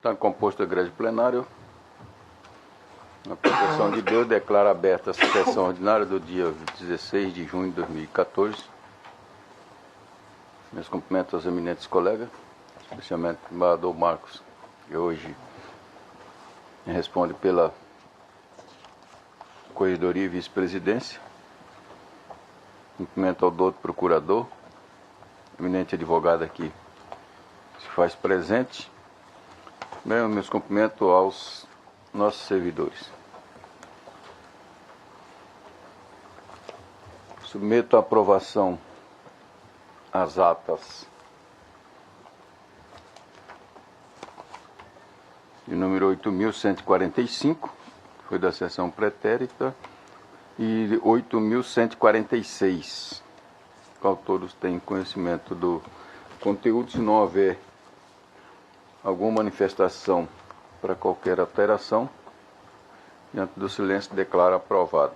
Está composto o egrégio plenário. A proteção de Deus declara aberta a sessão ordinária do dia 16 de junho de 2014. Meus cumprimentos aos eminentes colegas, especialmente o embaixador Marcos, que hoje responde pela Corregedoria e Vice-Presidência. Cumprimento ao doutor procurador, eminente advogado aqui se faz presente. Bem, meus cumprimentos aos nossos servidores. Submeto à aprovação as atas de número 8.145, que foi da sessão pretérita, e 8.146, qual todos têm conhecimento do conteúdo. Se não houver alguma manifestação para qualquer alteração, diante do silêncio, declaro aprovado.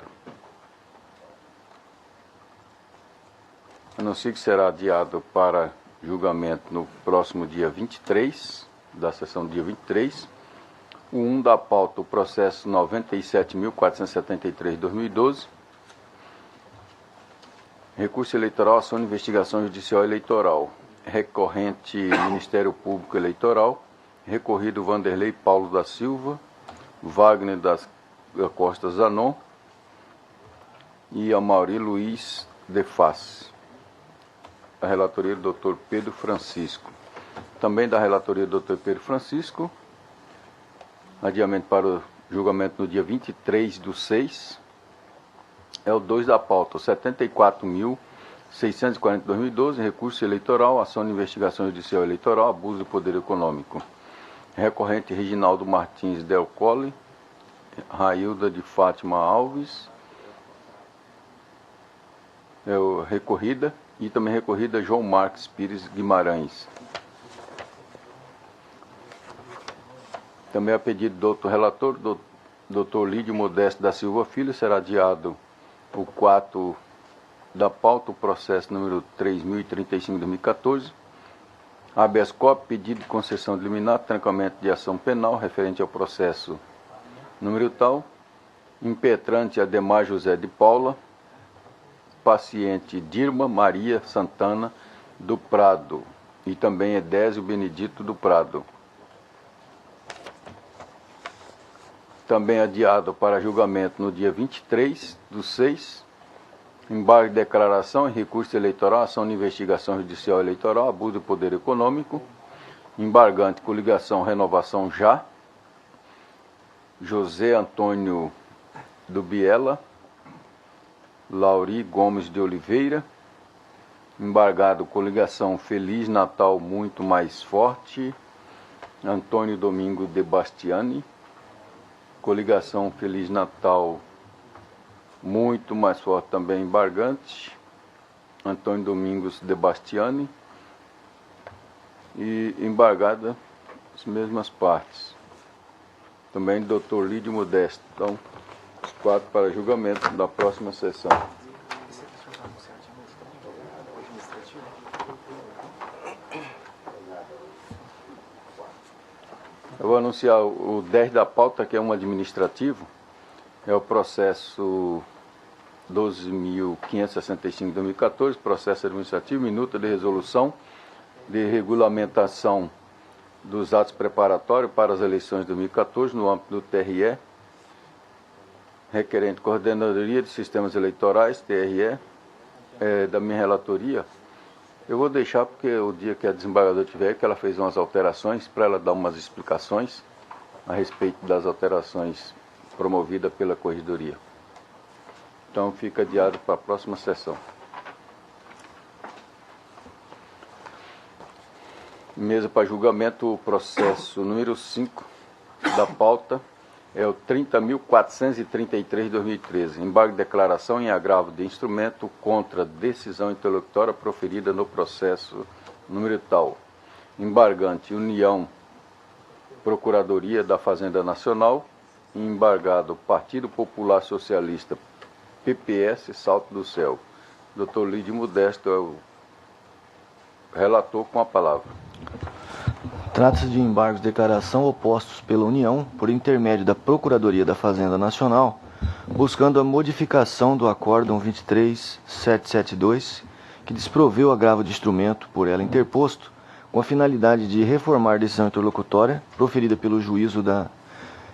Anuncio que será adiado para julgamento no próximo dia 23, da sessão do dia 23, o 1 da pauta, o processo 97.473 de 2012, recurso eleitoral, ação de investigação judicial eleitoral, recorrente Ministério Público Eleitoral, recorrido Vanderlei Paulo da Silva, Wagner da Costa Zanon e Amaury Luiz de Face. A relatoria do Dr. Pedro Francisco. Também da relatoria do Dr. Pedro Francisco, adiamento para o julgamento no dia 23/6, é o 2 da pauta, 74.640 de 2012, recurso eleitoral, ação de investigação judicial eleitoral, abuso do poder econômico. Recorrente Reginaldo Martins Del Colle, Railda de Fátima Alves, recorrida, e também recorrida João Marques Pires Guimarães. Também a pedido do doutor relator, doutor Lídio Modesto da Silva Filho, será adiado o 4 da pauta, o processo número 3.035 de 2014. Habeas corpus, pedido de concessão de liminar, trancamento de ação penal, referente ao processo número tal. Impetrante Ademar José de Paula, paciente Dirma Maria Santana do Prado, e também Edésio Benedito do Prado. Também adiado para julgamento no dia 23/6, embargo de declaração e recurso eleitoral, ação de investigação judicial eleitoral, abuso do poder econômico, embargante coligação Renovação Já, José Antônio do Biela, Lauri Gomes de Oliveira, embargado coligação Feliz Natal Muito Mais Forte, Antônio Domingo de Bastiani, coligação Feliz Natal Muito Mais Forte, também embargante, Antônio Domingos de Bastiani, e embargada as mesmas partes, também Dr. Lídio Modesto. Então, os 4 para julgamento da próxima sessão. Eu vou anunciar o 10 da pauta, que é um administrativo, é o processo 12.565 de 2014, processo administrativo, minuta de resolução de regulamentação dos atos preparatórios para as eleições de 2014 no âmbito do TRE, requerente Coordenadoria de Sistemas Eleitorais, TRE, da minha relatoria. Eu vou deixar, porque o dia que a desembargadora tiver, que ela fez umas alterações, para ela dar umas explicações a respeito das alterações promovidas pela Corregedoria. Então fica adiado para a próxima sessão. Mesa para julgamento, o processo número 5 da pauta é o 30.433 de 2013. Embargo de declaração em agravo de instrumento contra decisão interlocutória proferida no processo número tal. Embargante União Procuradoria da Fazenda Nacional, embargado Partido Popular Socialista PPS Salto do Céu. Dr. Lídio Modesto é o relator, com a palavra. Trata-se de embargos de declaração opostos pela União por intermédio da Procuradoria da Fazenda Nacional, buscando a modificação do Acórdão 23772, que desproveu agravo de instrumento por ela interposto, com a finalidade de reformar decisão interlocutória proferida pelo juízo da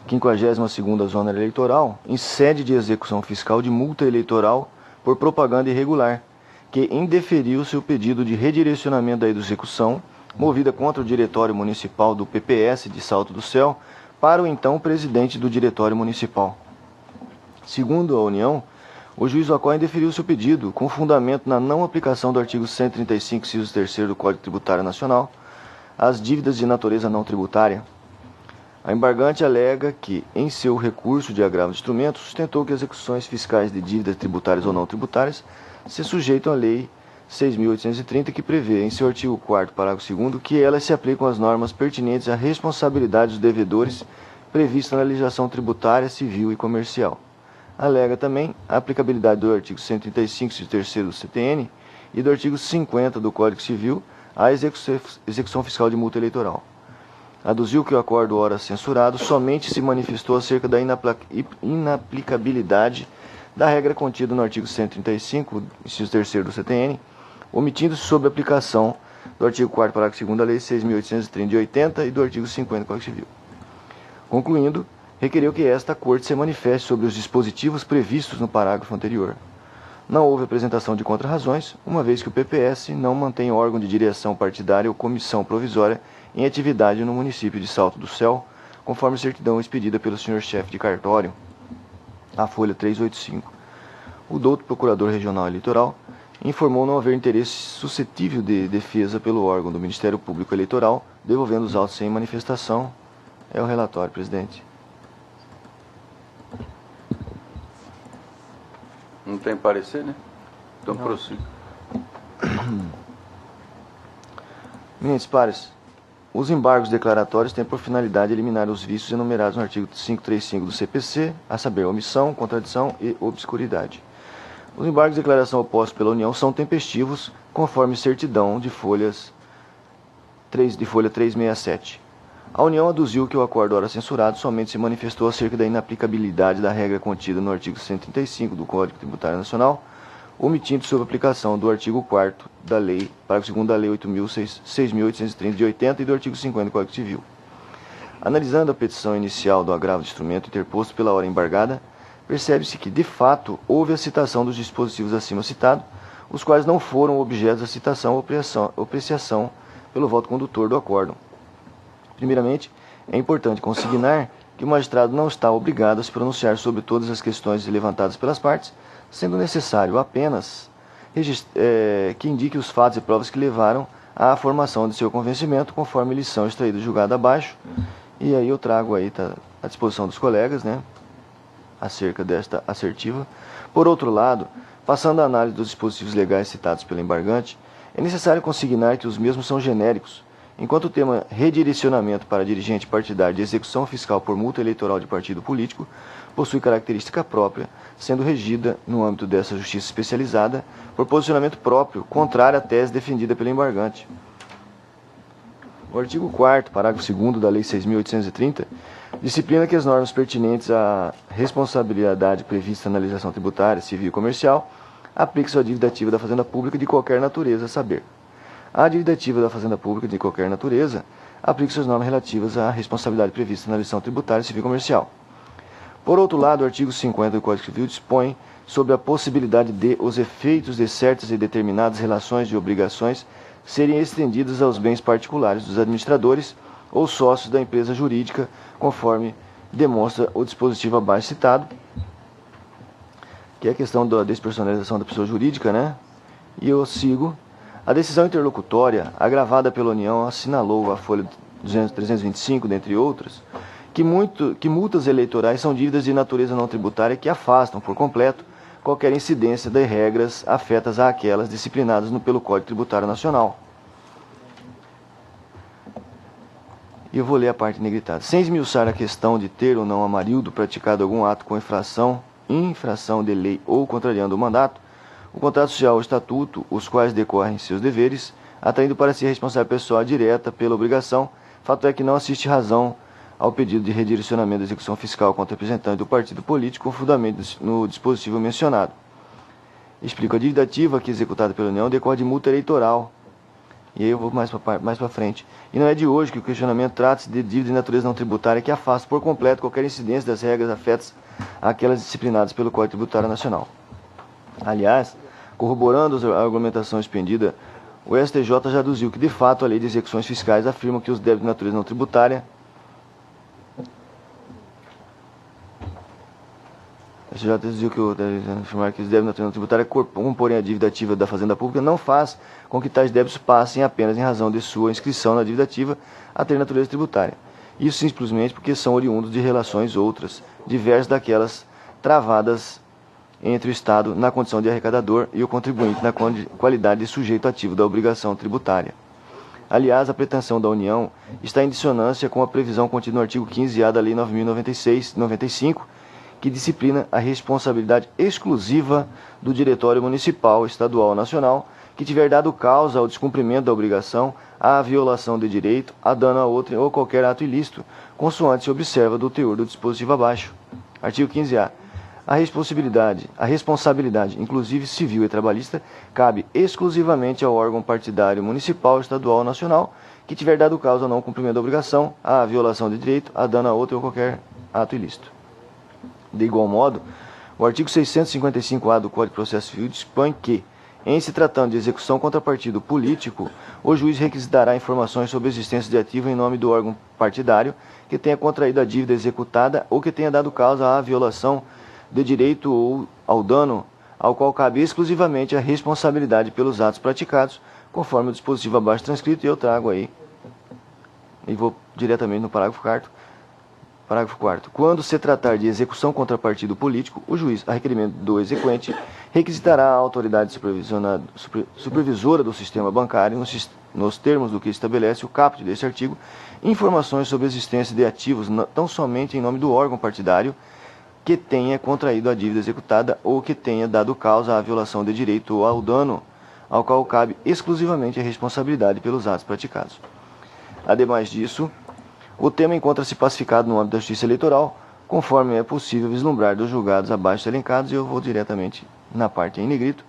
52ª Zona Eleitoral em sede de execução fiscal de multa eleitoral por propaganda irregular, que indeferiu seu pedido de redirecionamento da execução movida contra o Diretório Municipal do PPS de Salto do Céu para o então presidente do Diretório Municipal. Segundo a União, o juiz Ocó indeferiu seu pedido com fundamento na não aplicação do artigo 135, inciso 3º do Código Tributário Nacional às dívidas de natureza não tributária. A embargante alega que, em seu recurso de agravo de instrumento, sustentou que execuções fiscais de dívidas tributárias ou não tributárias se sujeitam à Lei 6.830, que prevê, em seu artigo 4º, parágrafo 2º, que elas se aplicam às normas pertinentes à responsabilidade dos devedores previstas na legislação tributária, civil e comercial. Alega também a aplicabilidade do artigo 135, inciso 3º do CTN e do artigo 50 do Código Civil à execução fiscal de multa eleitoral. Aduziu que o acordo ora censurado somente se manifestou acerca da inaplicabilidade da regra contida no artigo 135, inciso 3º do CTN, omitindo-se sobre a aplicação do artigo 4º, parágrafo 2º da Lei 6.830 de 80 e do artigo 50 do Código Civil. Concluindo, requeriu que esta Corte se manifeste sobre os dispositivos previstos no parágrafo anterior. Não houve apresentação de contrarrazões, uma vez que o PPS não mantém órgão de direção partidária ou comissão provisória em atividade no município de Salto do Céu, conforme certidão expedida pelo senhor chefe de cartório, a folha 385. O douto Procurador Regional Eleitoral informou não haver interesse suscetível de defesa pelo órgão do Ministério Público Eleitoral, devolvendo os autos sem manifestação. É o relatório, presidente. Não tem parecer, né? Então prossiga. Eminentes pares, os embargos declaratórios têm por finalidade eliminar os vícios enumerados no artigo 535 do CPC, a saber, omissão, contradição e obscuridade. Os embargos de declaração opostos pela União são tempestivos, conforme certidão de folha 367. A União aduziu que o acordo ora censurado somente se manifestou acerca da inaplicabilidade da regra contida no artigo 135 do Código Tributário Nacional, omitindo sobre a aplicação do artigo 4º da Lei, parágrafo 2º da Lei 6.830 de 80 e do artigo 50 do Código Civil. Analisando a petição inicial do agravo de instrumento interposto pela ora embargada, percebe-se que, de fato, houve a citação dos dispositivos acima citados, os quais não foram objetos da citação ou apreciação pelo voto condutor do acórdão. Primeiramente, é importante consignar que o magistrado não está obrigado a se pronunciar sobre todas as questões levantadas pelas partes, sendo necessário apenas que indique os fatos e provas que levaram à formação de seu convencimento, conforme eles são extraídos do julgado abaixo. E aí eu trago aí, tá, à disposição dos colegas, né, acerca desta assertiva. Por outro lado, passando a análise dos dispositivos legais citados pelo embargante, é necessário consignar que os mesmos são genéricos, enquanto o tema redirecionamento para dirigente partidário de execução fiscal por multa eleitoral de partido político possui característica própria, sendo regida, no âmbito dessa justiça especializada, por posicionamento próprio, contrário à tese defendida pelo embargante. O artigo 4º, parágrafo 2º da Lei 6.830, disciplina que as normas pertinentes à responsabilidade prevista na legislação tributária, civil e comercial aplicam-se à dívida ativa da Fazenda Pública de qualquer natureza, a saber, a dívida ativa da Fazenda Pública de qualquer natureza aplica-se às normas relativas à responsabilidade prevista na legislação tributária, civil e comercial. Por outro lado, o artigo 50 do Código Civil dispõe sobre a possibilidade de os efeitos de certas e determinadas relações de obrigações serem estendidos aos bens particulares dos administradores ou sócios da empresa jurídica, conforme demonstra o dispositivo abaixo citado, que é a questão da despersonalização da pessoa jurídica, né? E eu sigo. A decisão interlocutória, agravada pela União, assinalou a folha 325, dentre outras, que multas eleitorais são dívidas de natureza não tributária que afastam, por completo, qualquer incidência de regras afetas àquelas disciplinadas pelo Código Tributário Nacional. E eu vou ler a parte negritada. Sem esmiuçar a questão de ter ou não Amarildo praticado algum ato com infração de lei ou contrariando o mandato, o contrato social ou o estatuto, os quais decorrem seus deveres, atraindo para si a responsável pessoal direta pela obrigação, Fato é que não assiste razão ao pedido de redirecionamento da execução fiscal contra representante do partido político com fundamento no dispositivo mencionado. Explico, a dívida ativa que é executada pela União decorre de multa eleitoral. E aí eu vou mais para frente. E não é de hoje que o questionamento trata-se de dívida de natureza não tributária que afasta por completo qualquer incidência das regras afetas àquelas disciplinadas pelo Código Tributário Nacional. Aliás, corroborando a argumentação expendida, o STJ já aduziu que, de fato, a Lei de Execuções Fiscais afirma que os débitos de natureza não tributária já deduziu que afirmar que os débitos de natureza não tributária comporem a dívida ativa da Fazenda Pública não faz com que tais débitos passem apenas em razão de sua inscrição na dívida ativa a ter natureza tributária. Isso simplesmente porque são oriundos de relações outras, diversas daquelas travadas entre o Estado na condição de arrecadador e o contribuinte na qualidade de sujeito ativo da obrigação tributária. Aliás, a pretensão da União está em dissonância com a previsão contida no artigo 15-A da Lei 9.095, que disciplina a responsabilidade exclusiva do Diretório Municipal, Estadual ou Nacional, que tiver dado causa ao descumprimento da obrigação, à violação de direito, a dano a outrem ou qualquer ato ilícito, consoante se observa do teor do dispositivo abaixo. Artigo 15-A. A responsabilidade, inclusive civil e trabalhista, cabe exclusivamente ao órgão partidário municipal, estadual ou nacional, que tiver dado causa ao não cumprimento da obrigação, à violação de direito, a dano a outrem ou qualquer ato ilícito. De igual modo, o artigo 655-A do Código de Processo Civil dispõe que, em se tratando de execução contra partido político, o juiz requisitará informações sobre a existência de ativo em nome do órgão partidário que tenha contraído a dívida executada ou que tenha dado causa à violação de direito ou ao dano ao qual cabe exclusivamente a responsabilidade pelos atos praticados, conforme o dispositivo abaixo transcrito, e eu trago aí, e vou diretamente no parágrafo 4º. Parágrafo 4º. Quando se tratar de execução contra partido político, o juiz, a requerimento do exequente, requisitará à autoridade supervisora do sistema bancário, nos termos do que estabelece o caput deste artigo, informações sobre a existência de ativos tão somente em nome do órgão partidário que tenha contraído a dívida executada ou que tenha dado causa à violação de direito ou ao dano ao qual cabe exclusivamente a responsabilidade pelos atos praticados. Ademais disso, o tema encontra-se pacificado no âmbito da Justiça Eleitoral, conforme é possível vislumbrar dos julgados abaixo elencados, e eu vou diretamente na parte em negrito.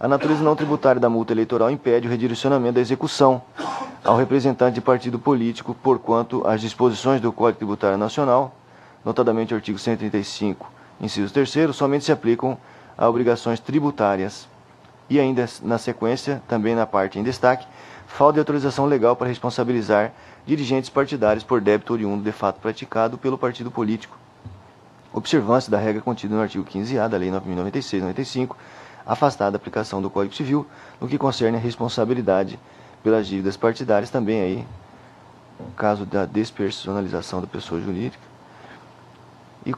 A natureza não tributária da multa eleitoral impede o redirecionamento da execução ao representante de partido político, porquanto as disposições do Código Tributário Nacional, notadamente o artigo 135, inciso 3º, somente se aplicam a obrigações tributárias. E ainda na sequência, também na parte em destaque, falta de autorização legal para responsabilizar dirigentes partidários por débito oriundo de fato praticado pelo partido político. Observância da regra contida no artigo 15-A da Lei 9.096/95, afastada da aplicação do Código Civil, no que concerne a responsabilidade pelas dívidas partidárias, também aí, no caso da despersonalização da pessoa jurídica. E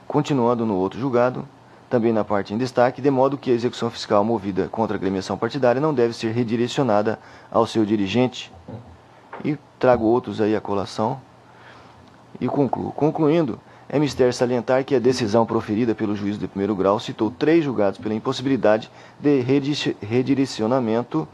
continuando no outro julgado, também na parte em destaque, de modo que a execução fiscal movida contra a agremiação partidária não deve ser redirecionada ao seu dirigente. E trago outros aí à colação e concluo. Concluindo, é mister salientar que a decisão proferida pelo juízo de primeiro grau citou 3 julgados pela impossibilidade de redirecionamento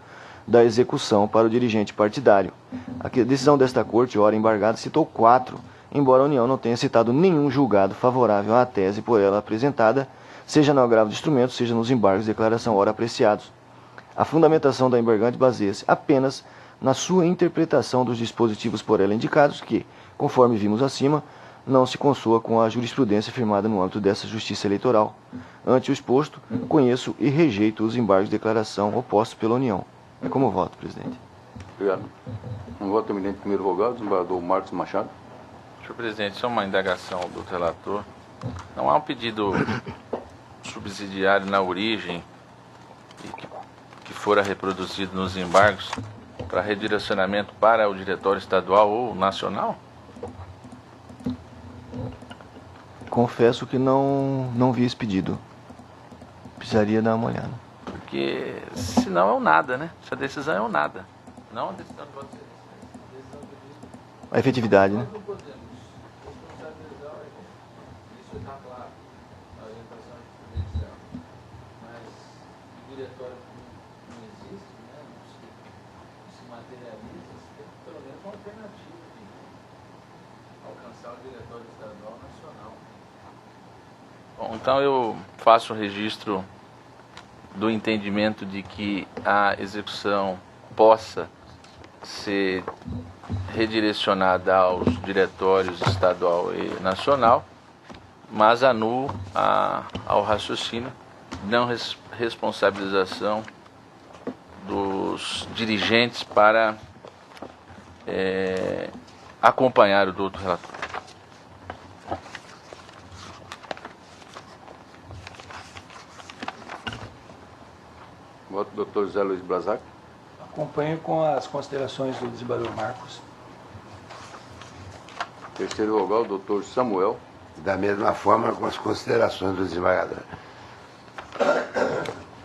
da execução para o dirigente partidário. A decisão desta corte, ora embargada, citou 4, embora a União não tenha citado nenhum julgado favorável à tese por ela apresentada, seja no agravo de instrumentos, seja nos embargos de declaração ora apreciados. A fundamentação da embargante baseia-se apenas na sua interpretação dos dispositivos por ela indicados, que, conforme vimos acima, não se consoa com a jurisprudência firmada no âmbito dessa justiça eleitoral. Ante o exposto, conheço e rejeito os embargos de declaração opostos pela União. É como voto, presidente. Obrigado. Um voto eminente primeiro rogado, desembargador Marcos Machado. Senhor presidente, só uma indagação do relator. Não há um pedido subsidiário na origem e que fora reproduzido nos embargos para redirecionamento para o diretório estadual ou nacional? Confesso que não vi esse pedido. Precisaria dar uma olhada. Porque senão é o nada, né? Essa decisão é o nada. Não a decisão pode ser. A efetividade, né? Nós não podemos responsabilizar o agente. Isso está claro na orientação jurisprudencial. Mas o diretório não existe, né? Não se materializa, você tem pelo menos uma alternativa de Então eu faço o registro do entendimento de que a execução possa ser redirecionada aos diretórios estadual e nacional, mas anulo ao raciocínio de não responsabilização dos dirigentes para acompanhar o doutor relator. Voto do Dr. José Luiz Brazac. Acompanho com as considerações do desembargador Marcos. Terceiro vogal, Dr. Samuel. Da mesma forma, com as considerações do desembargador.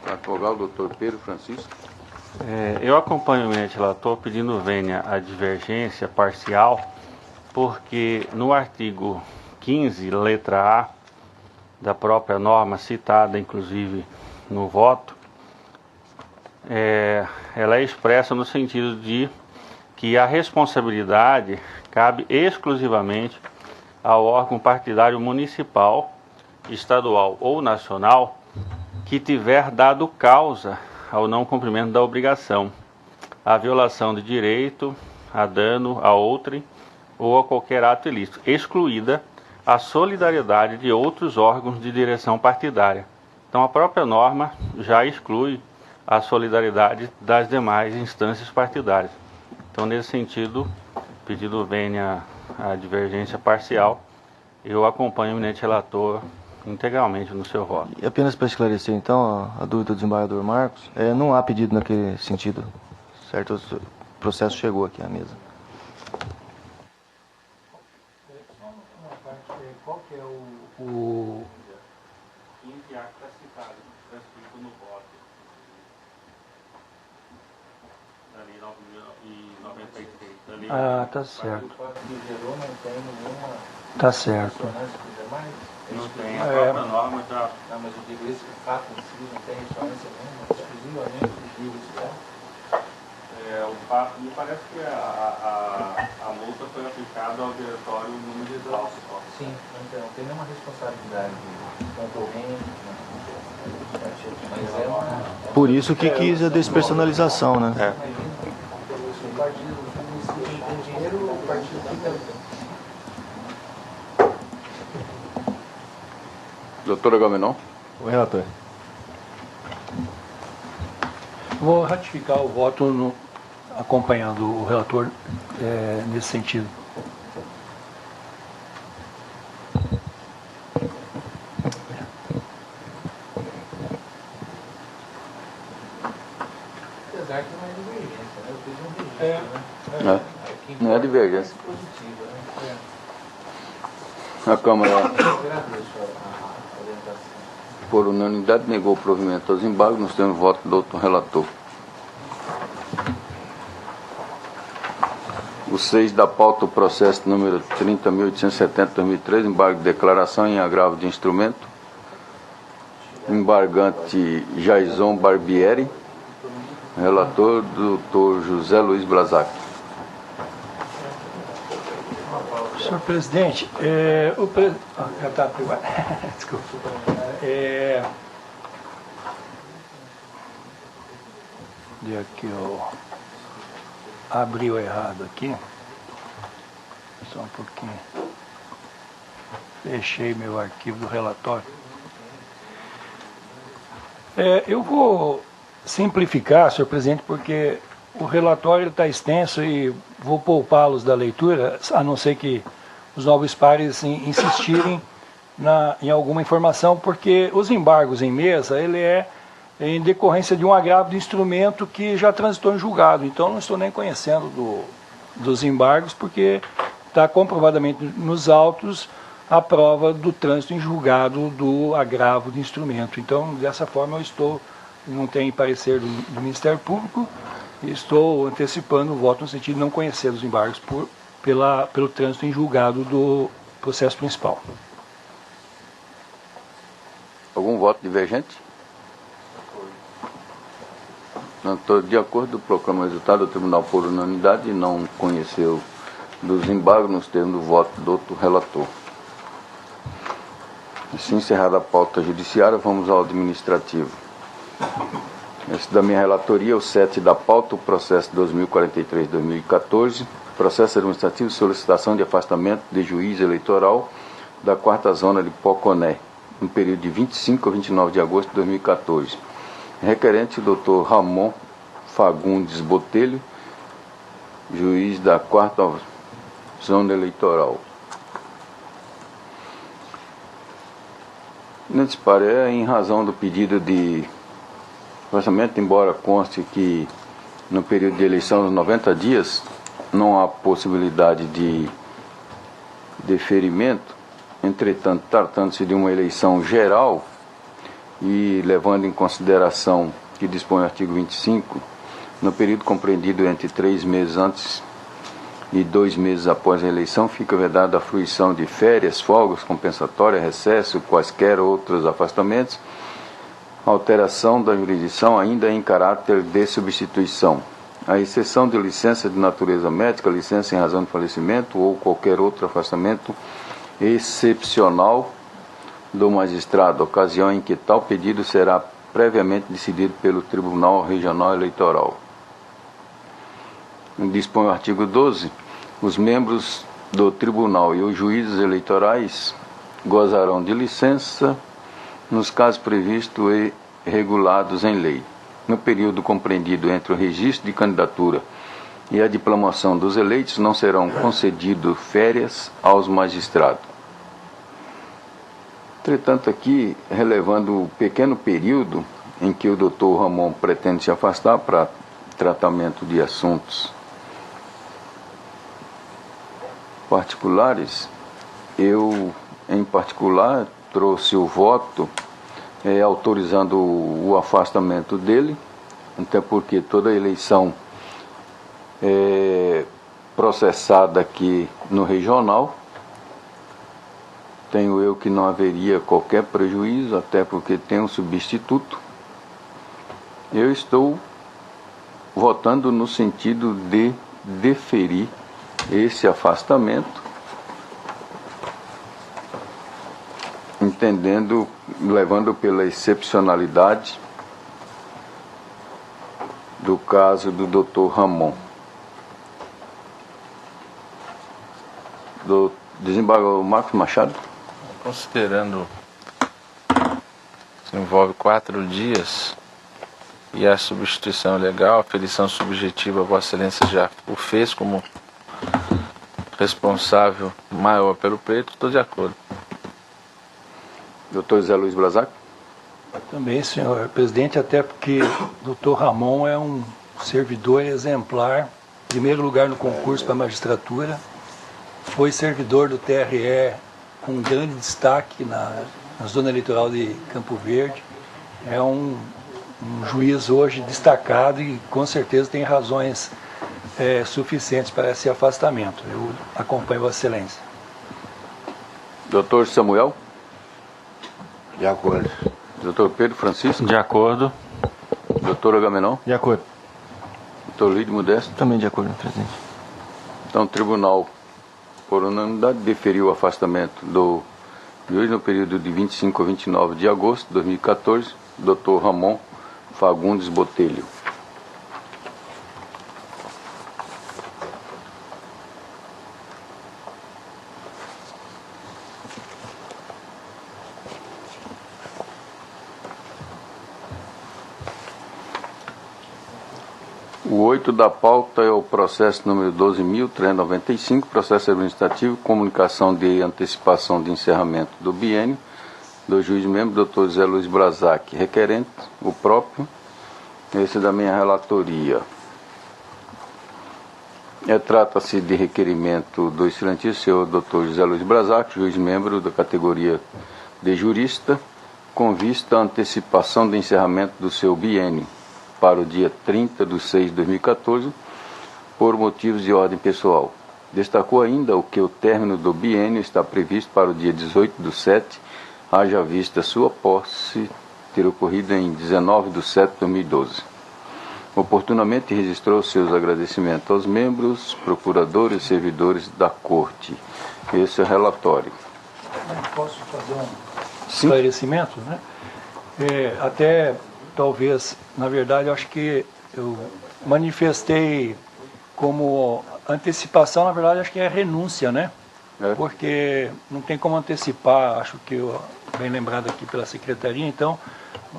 Quarto vogal, Dr. Pedro Francisco. Eu acompanho o eminente relator pedindo vênia a divergência parcial, porque no artigo 15, letra A, da própria norma citada, inclusive no voto, ela é expressa no sentido de que a responsabilidade cabe exclusivamente ao órgão partidário municipal, estadual ou nacional que tiver dado causa ao não cumprimento da obrigação, à violação de direito, a dano a outrem ou a qualquer ato ilícito, excluída a solidariedade de outros órgãos de direção partidária. Então a própria norma já exclui a solidariedade das demais instâncias partidárias. Então, nesse sentido, pedido vênia a divergência parcial, eu acompanho o eminente relator integralmente no seu voto. E apenas para esclarecer, então, a dúvida do desembargador Marcos, não há pedido naquele sentido, certo? O processo chegou aqui à mesa. Qual que é o... Ah, tá certo. Tá certo. Não tem, a própria norma já... Não, mas eu digo esse fato em si não tem ressonância nenhuma, exclusivamente de juros, né? O fato, me parece que a multa foi aplicada ao diretório municipal. Sim, então não tem nenhuma responsabilidade concorrente, mas é uma... Por isso que quis a despersonalização, né? O partido município tem dinheiro, o partido fica... Doutor Agamenon. O relator. Vou ratificar o voto acompanhando o relator nesse sentido. Apesar que não é divergência, né? Eu fiz um registro, né? Não é divergência. Positivo, né? A Câmara, Eu agradeço a orientação. por unanimidade, negou o provimento aos embargos. Nós temos voto do doutor relator. O 6 da pauta, o processo número 30.870/2003, embargo de declaração em agravo de instrumento. Embargante Jaison Barbieri. Relator, doutor José Luiz Brazac. Senhor presidente, já está privado. Desculpa. Deu aqui, abriu errado aqui. Só um pouquinho. Fechei meu arquivo do relatório. Eu vou simplificar, senhor presidente, porque o relatório está extenso e vou poupá-los da leitura, a não ser que os novos pares insistirem em alguma informação, porque os embargos em mesa, ele é em decorrência de um agravo de instrumento que já transitou em julgado. Então, não estou nem conhecendo dos embargos, porque está comprovadamente nos autos a prova do trânsito em julgado do agravo de instrumento. Então, dessa forma, não tem parecer do Ministério Público, e estou antecipando o voto no sentido de não conhecer os embargos pelo trânsito em julgado do processo principal. Algum voto divergente? Não estou de acordo, proclamo o resultado do tribunal por unanimidade e não conheceu dos embargos nos termos do voto do relator. Assim encerrada a pauta judiciária, vamos ao administrativo. Esse da minha relatoria, o 7 da pauta, o processo 2043-2014, processo administrativo de solicitação de afastamento de juiz eleitoral da 4ª Zona de Poconé, no período de 25 a 29 de agosto de 2014. Requerente, Dr. Ramon Fagundes Botelho, juiz da 4ª Zona Eleitoral. Nesse parecer, em razão do pedido de afastamento, embora conste que no período de eleição dos 90 dias não há possibilidade de deferimento, entretanto, tratando-se de uma eleição geral e levando em consideração que dispõe o artigo 25, no período compreendido entre 3 meses antes e 2 meses após a eleição, fica vedada a fruição de férias, folgas compensatórias, recesso, quaisquer outros afastamentos, alteração da jurisdição ainda em caráter de substituição, à exceção de licença de natureza médica, licença em razão de falecimento ou qualquer outro afastamento excepcional do magistrado, ocasião em que tal pedido será previamente decidido pelo Tribunal Regional Eleitoral. Dispõe o artigo 12, os membros do tribunal e os juízes eleitorais gozarão de licença nos casos previstos e regulados em lei. No período compreendido entre o registro de candidatura e a diplomação dos eleitos, não serão concedidas férias aos magistrados. Entretanto, aqui, relevando o pequeno período em que o Dr. Ramon pretende se afastar para tratamento de assuntos particulares, eu, em particular, trouxe o voto autorizando o afastamento dele, até porque toda eleição é processada aqui no regional. Tenho eu que não haveria qualquer prejuízo, até porque tem um substituto. Eu estou votando no sentido de deferir esse afastamento, entendendo, levando pela excepcionalidade do caso do Dr. Ramon. Do desembargador Marcos Machado. Considerando que envolve 4 dias e a substituição legal, a ferição subjetiva, Vossa Excelência já o fez como responsável maior pelo pleito, estou de acordo. Dr. Zé Luiz Brazac. Também, senhor presidente, até porque o Dr. Ramon é um servidor exemplar, em primeiro lugar no concurso para a magistratura, foi servidor do TRE com grande destaque na zona eleitoral de Campo Verde, é um juiz hoje destacado e com certeza tem razões suficientes para esse afastamento. Eu acompanho Vossa Excelência. Dr. Samuel. De acordo. Dr. Pedro Francisco. De acordo. Dr. Agamenon. De acordo. Dr. Lídio Modesto. Também de acordo, presidente. Então, o tribunal, por unanimidade, deferiu o afastamento do juiz no período de 25 a 29 de agosto de 2014, Dr. Ramon Fagundes Botelho. O 8 da pauta é o processo número 12.395, processo administrativo, comunicação de antecipação de encerramento do biênio, do juiz membro, Dr. Zé Luiz Brazac, requerente, o próprio, esse da minha relatoria. Trata-se de requerimento do excelentíssimo senhor Dr. José Luiz Brazac, juiz membro da categoria de jurista, com vista à antecipação do encerramento do seu biênio para o dia 30/6 de 2014, por motivos de ordem pessoal. Destacou ainda o que o término do biênio está previsto para o dia 18/7, haja vista sua posse ter ocorrido em 19/7 de 2012. Oportunamente registrou seus agradecimentos aos membros, procuradores e servidores da Corte. Esse é o relatório. Posso fazer esclarecimentos, né? Até, talvez, na verdade, eu acho que eu manifestei como antecipação, na verdade, acho que é renúncia, né? Porque não tem como antecipar, acho que bem lembrado aqui pela secretaria, então,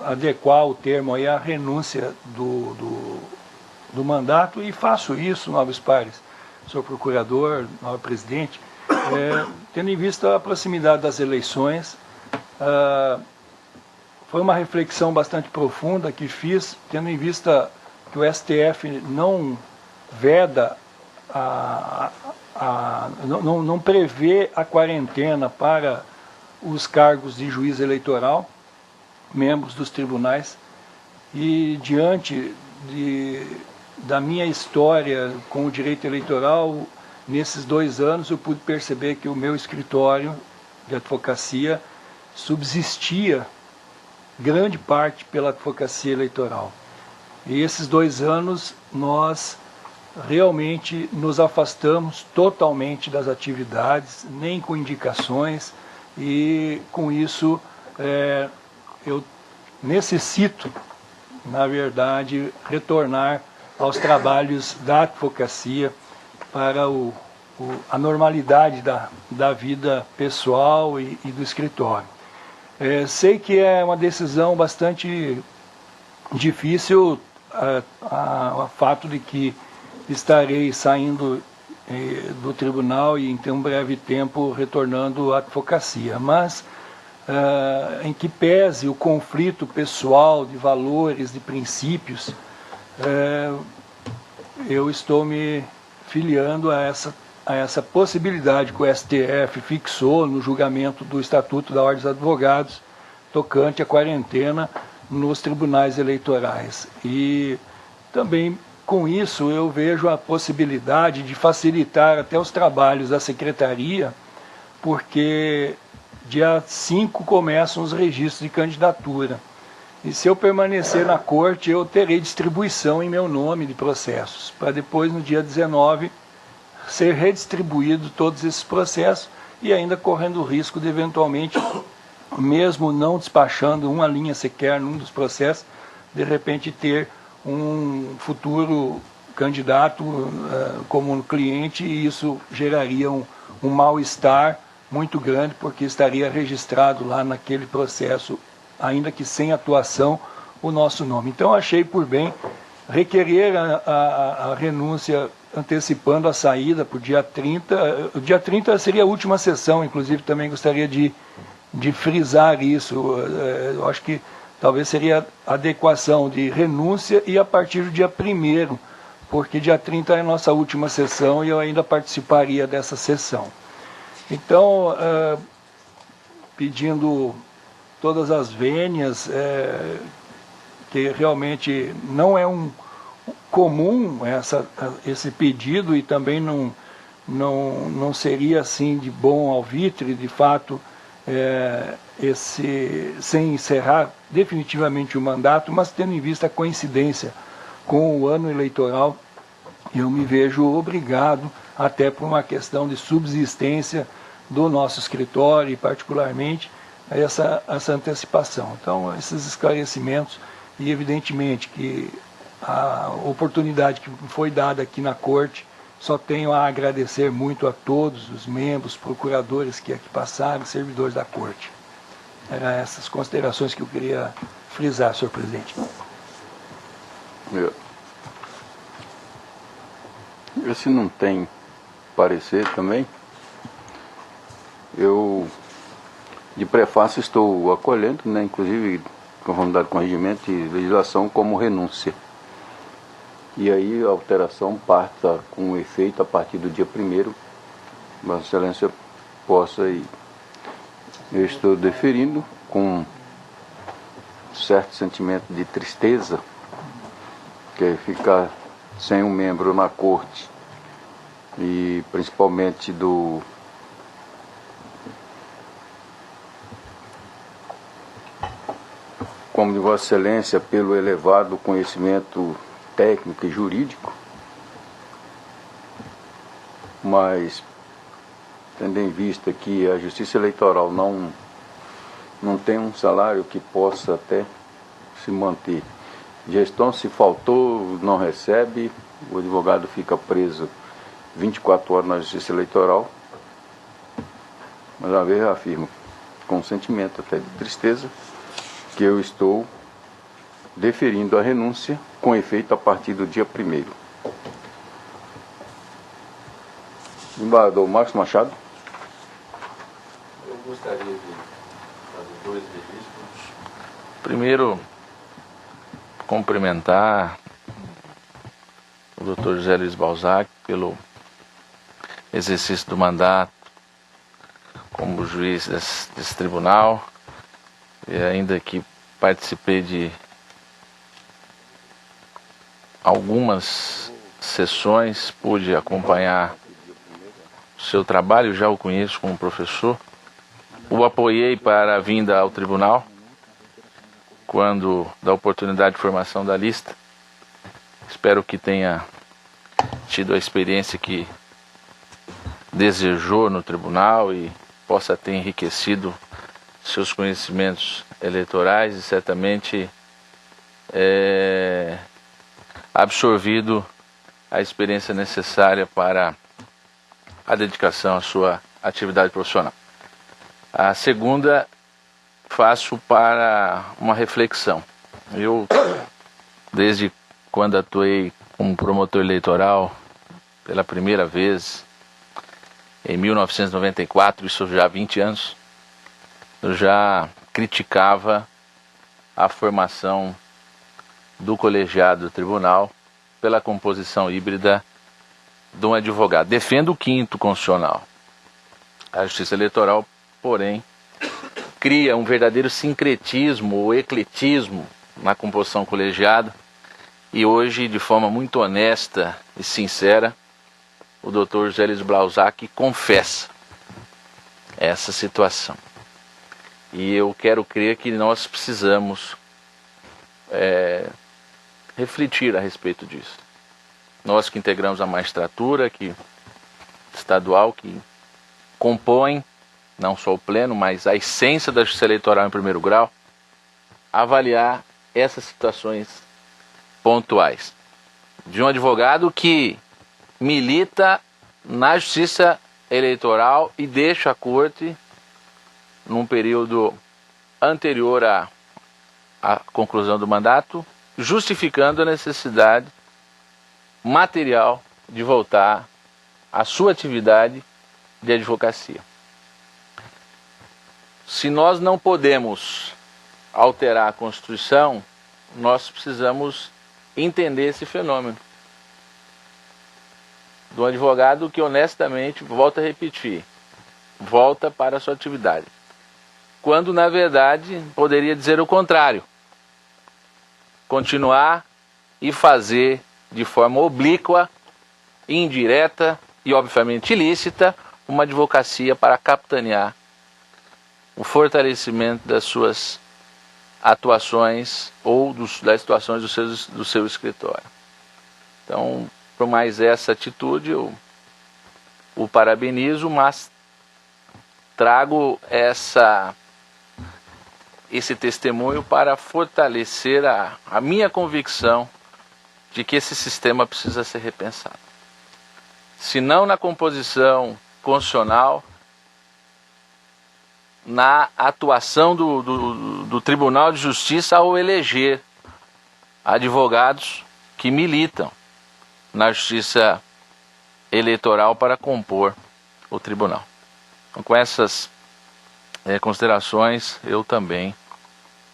adequar o termo aí à renúncia do mandato, e faço isso, nobres pares, senhor procurador, nobre presidente, tendo em vista a proximidade das eleições. Foi uma reflexão bastante profunda que fiz, tendo em vista que o STF não veda, não prevê a quarentena para os cargos de juiz eleitoral, membros dos tribunais, e diante da minha história com o direito eleitoral, nesses 2 anos eu pude perceber que o meu escritório de advocacia subsistia grande parte pela advocacia eleitoral. E esses 2 anos nós realmente nos afastamos totalmente das atividades, nem com indicações, e com isso eu necessito, na verdade, retornar aos trabalhos da advocacia para a normalidade da vida pessoal e do escritório. Sei que é uma decisão bastante difícil, o fato de que estarei saindo do tribunal e em um breve tempo retornando à advocacia, mas em que pese o conflito pessoal de valores, de princípios, eu estou me filiando a essa possibilidade que o STF fixou no julgamento do Estatuto da Ordem dos Advogados tocante à quarentena nos tribunais eleitorais. E também com isso eu vejo a possibilidade de facilitar até os trabalhos da secretaria, porque dia 5 começam os registros de candidatura. E se eu permanecer na corte, eu terei distribuição em meu nome de processos, para depois, no dia 19, ser redistribuído todos esses processos, e ainda correndo o risco de, eventualmente, mesmo não despachando uma linha sequer num dos processos, de repente ter um futuro candidato como cliente, e isso geraria um mal-estar muito grande, porque estaria registrado lá naquele processo, ainda que sem atuação, o nosso nome. Então achei por bem requerer a renúncia antecipando a saída para o dia 30. O dia 30 seria a última sessão, inclusive também gostaria de frisar isso. Eu acho que talvez seria adequação de renúncia e a partir do dia 1º, porque dia 30 é a nossa última sessão e eu ainda participaria dessa sessão. Então, pedindo todas as vênias, que realmente não é comum esse pedido, e também não seria assim de bom alvitre, de fato, sem encerrar definitivamente o mandato, mas tendo em vista a coincidência com o ano eleitoral, eu me vejo obrigado, até por uma questão de subsistência do nosso escritório e particularmente, a essa antecipação. Então, esses esclarecimentos, e evidentemente que a oportunidade que foi dada aqui na Corte, só tenho a agradecer muito a todos os membros, procuradores que aqui passaram, servidores da Corte. Eram essas considerações que eu queria frisar, senhor presidente. Se não tem parecer também, eu, de prefácio, estou acolhendo, né, inclusive, conformidade com regimento e legislação, como renúncia. E aí a alteração parta com efeito a partir do dia 1º, Vossa Excelência possa ir. Eu estou deferindo com certo sentimento de tristeza, que é ficar sem um membro na corte, e principalmente como de Vossa Excelência, pelo elevado conhecimento técnico e jurídico, mas tendo em vista que a Justiça Eleitoral não tem um salário que possa até se manter. Gestão, se faltou, não recebe, o advogado fica preso 24 horas na Justiça Eleitoral. Mais uma vez eu afirmo, com um sentimento até de tristeza, que eu estou deferindo a renúncia com efeito a partir do dia 1º. Embaixador Marcos Machado. Eu gostaria de fazer 2 registros. Primeiro, cumprimentar o Dr. José Luiz Balzac pelo exercício do mandato como juiz desse tribunal, e ainda que participei de algumas sessões, pude acompanhar o seu trabalho, já o conheço como professor. O apoiei para a vinda ao tribunal, quando da oportunidade de formação da lista. Espero que tenha tido a experiência que desejou no tribunal e possa ter enriquecido seus conhecimentos eleitorais e certamente absorvido a experiência necessária para a dedicação à sua atividade profissional. A segunda, faço para uma reflexão. Eu, desde quando atuei como promotor eleitoral pela primeira vez, em 1994, isso já há 20 anos, eu já criticava a formação do colegiado do tribunal pela composição híbrida de um advogado. Defendo o 5º constitucional. A Justiça Eleitoral, porém, cria um verdadeiro sincretismo ou ecletismo na composição colegiada, e hoje, de forma muito honesta e sincera, o Dr. José Luiz Balzac confessa essa situação. E eu quero crer que nós precisamos refletir a respeito disso. Nós que integramos a magistratura estadual, que compõe não só o pleno, mas a essência da Justiça Eleitoral em primeiro grau, avaliar essas situações pontuais. De um advogado que milita na Justiça Eleitoral e deixa a corte num período anterior à conclusão do mandato, justificando a necessidade material de voltar à sua atividade de advocacia. Se nós não podemos alterar a Constituição, nós precisamos entender esse fenômeno. Do advogado que honestamente, volta a repetir, volta para a sua atividade. Quando, na verdade, poderia dizer o contrário. Continuar e fazer de forma oblíqua, indireta e obviamente ilícita, uma advocacia para capitanear o fortalecimento das suas atuações ou das situações do seu escritório. Então, por mais essa atitude, eu o parabenizo, mas trago esse testemunho para fortalecer a minha convicção de que esse sistema precisa ser repensado. Se não na composição constitucional, na atuação do Tribunal de Justiça ao eleger advogados que militam na Justiça Eleitoral para compor o tribunal. Então, com essas considerações, eu também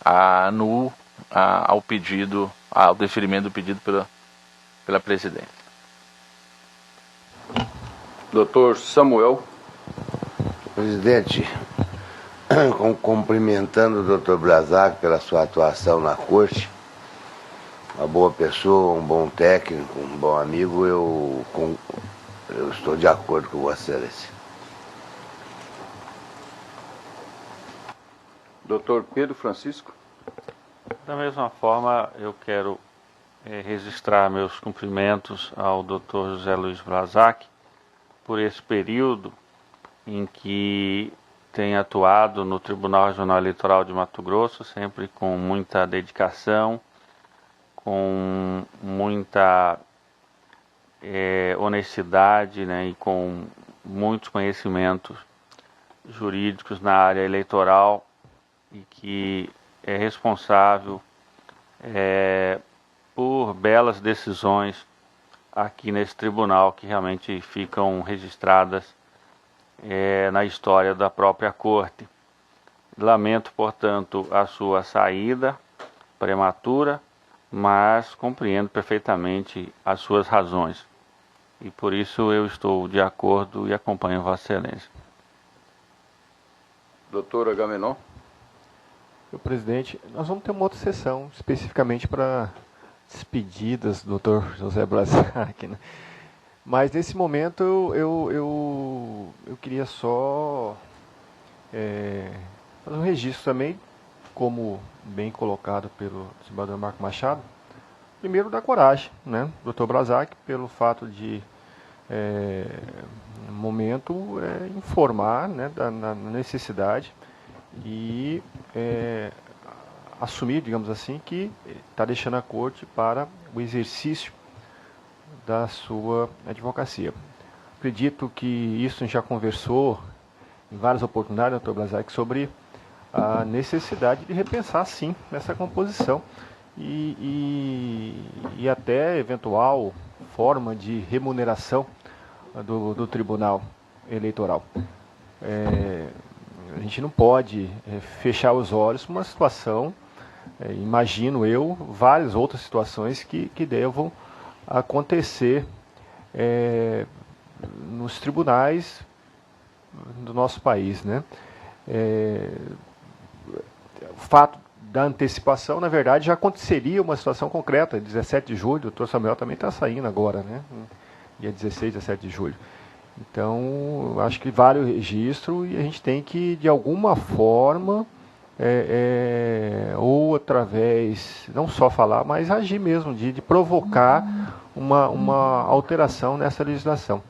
anuo ao deferimento do pedido pela presidente. Dr. Samuel. Presidente, cumprimentando o Dr. Balzac pela sua atuação na corte, uma boa pessoa, um bom técnico, um bom amigo, eu estou de acordo com Vossa Excelência. Dr. Pedro Francisco. Da mesma forma, eu quero registrar meus cumprimentos ao Dr. José Luiz Balzac por esse período em que tem atuado no Tribunal Regional Eleitoral de Mato Grosso, sempre com muita dedicação, com muita honestidade, né, e com muitos conhecimentos jurídicos na área eleitoral, e que é responsável por belas decisões aqui nesse tribunal, que realmente ficam registradas na história da própria corte. Lamento, portanto, a sua saída prematura, mas compreendo perfeitamente as suas razões. E por isso eu estou de acordo e acompanho Vossa Excelência. Doutor Agamenon. Senhor presidente, nós vamos ter uma outra sessão especificamente para despedidas do Dr. José Blazac, né? Mas nesse momento eu queria só fazer um registro também, como bem colocado pelo desembargador Marco Machado. Primeiro, da coragem, né, Dr. Blazac, pelo fato de, no momento, informar, né, na necessidade e assumir, digamos assim, que está deixando a corte para o exercício da sua advocacia. Acredito que isso a gente já conversou em várias oportunidades, Dr. Blazac, sobre a necessidade de repensar, sim, nessa composição e até eventual forma de remuneração do Tribunal Eleitoral. A gente não pode fechar os olhos para uma situação, imagino eu, várias outras situações que devam acontecer nos tribunais do nosso país, né? O fato da antecipação, na verdade, já aconteceria uma situação concreta, 17 de julho, o doutor Samuel também está saindo agora, né? Dia 16, 17 de julho. Então, acho que vale o registro e a gente tem que, de alguma forma, ou através, não só falar, mas agir mesmo, de provocar uma alteração nessa legislação.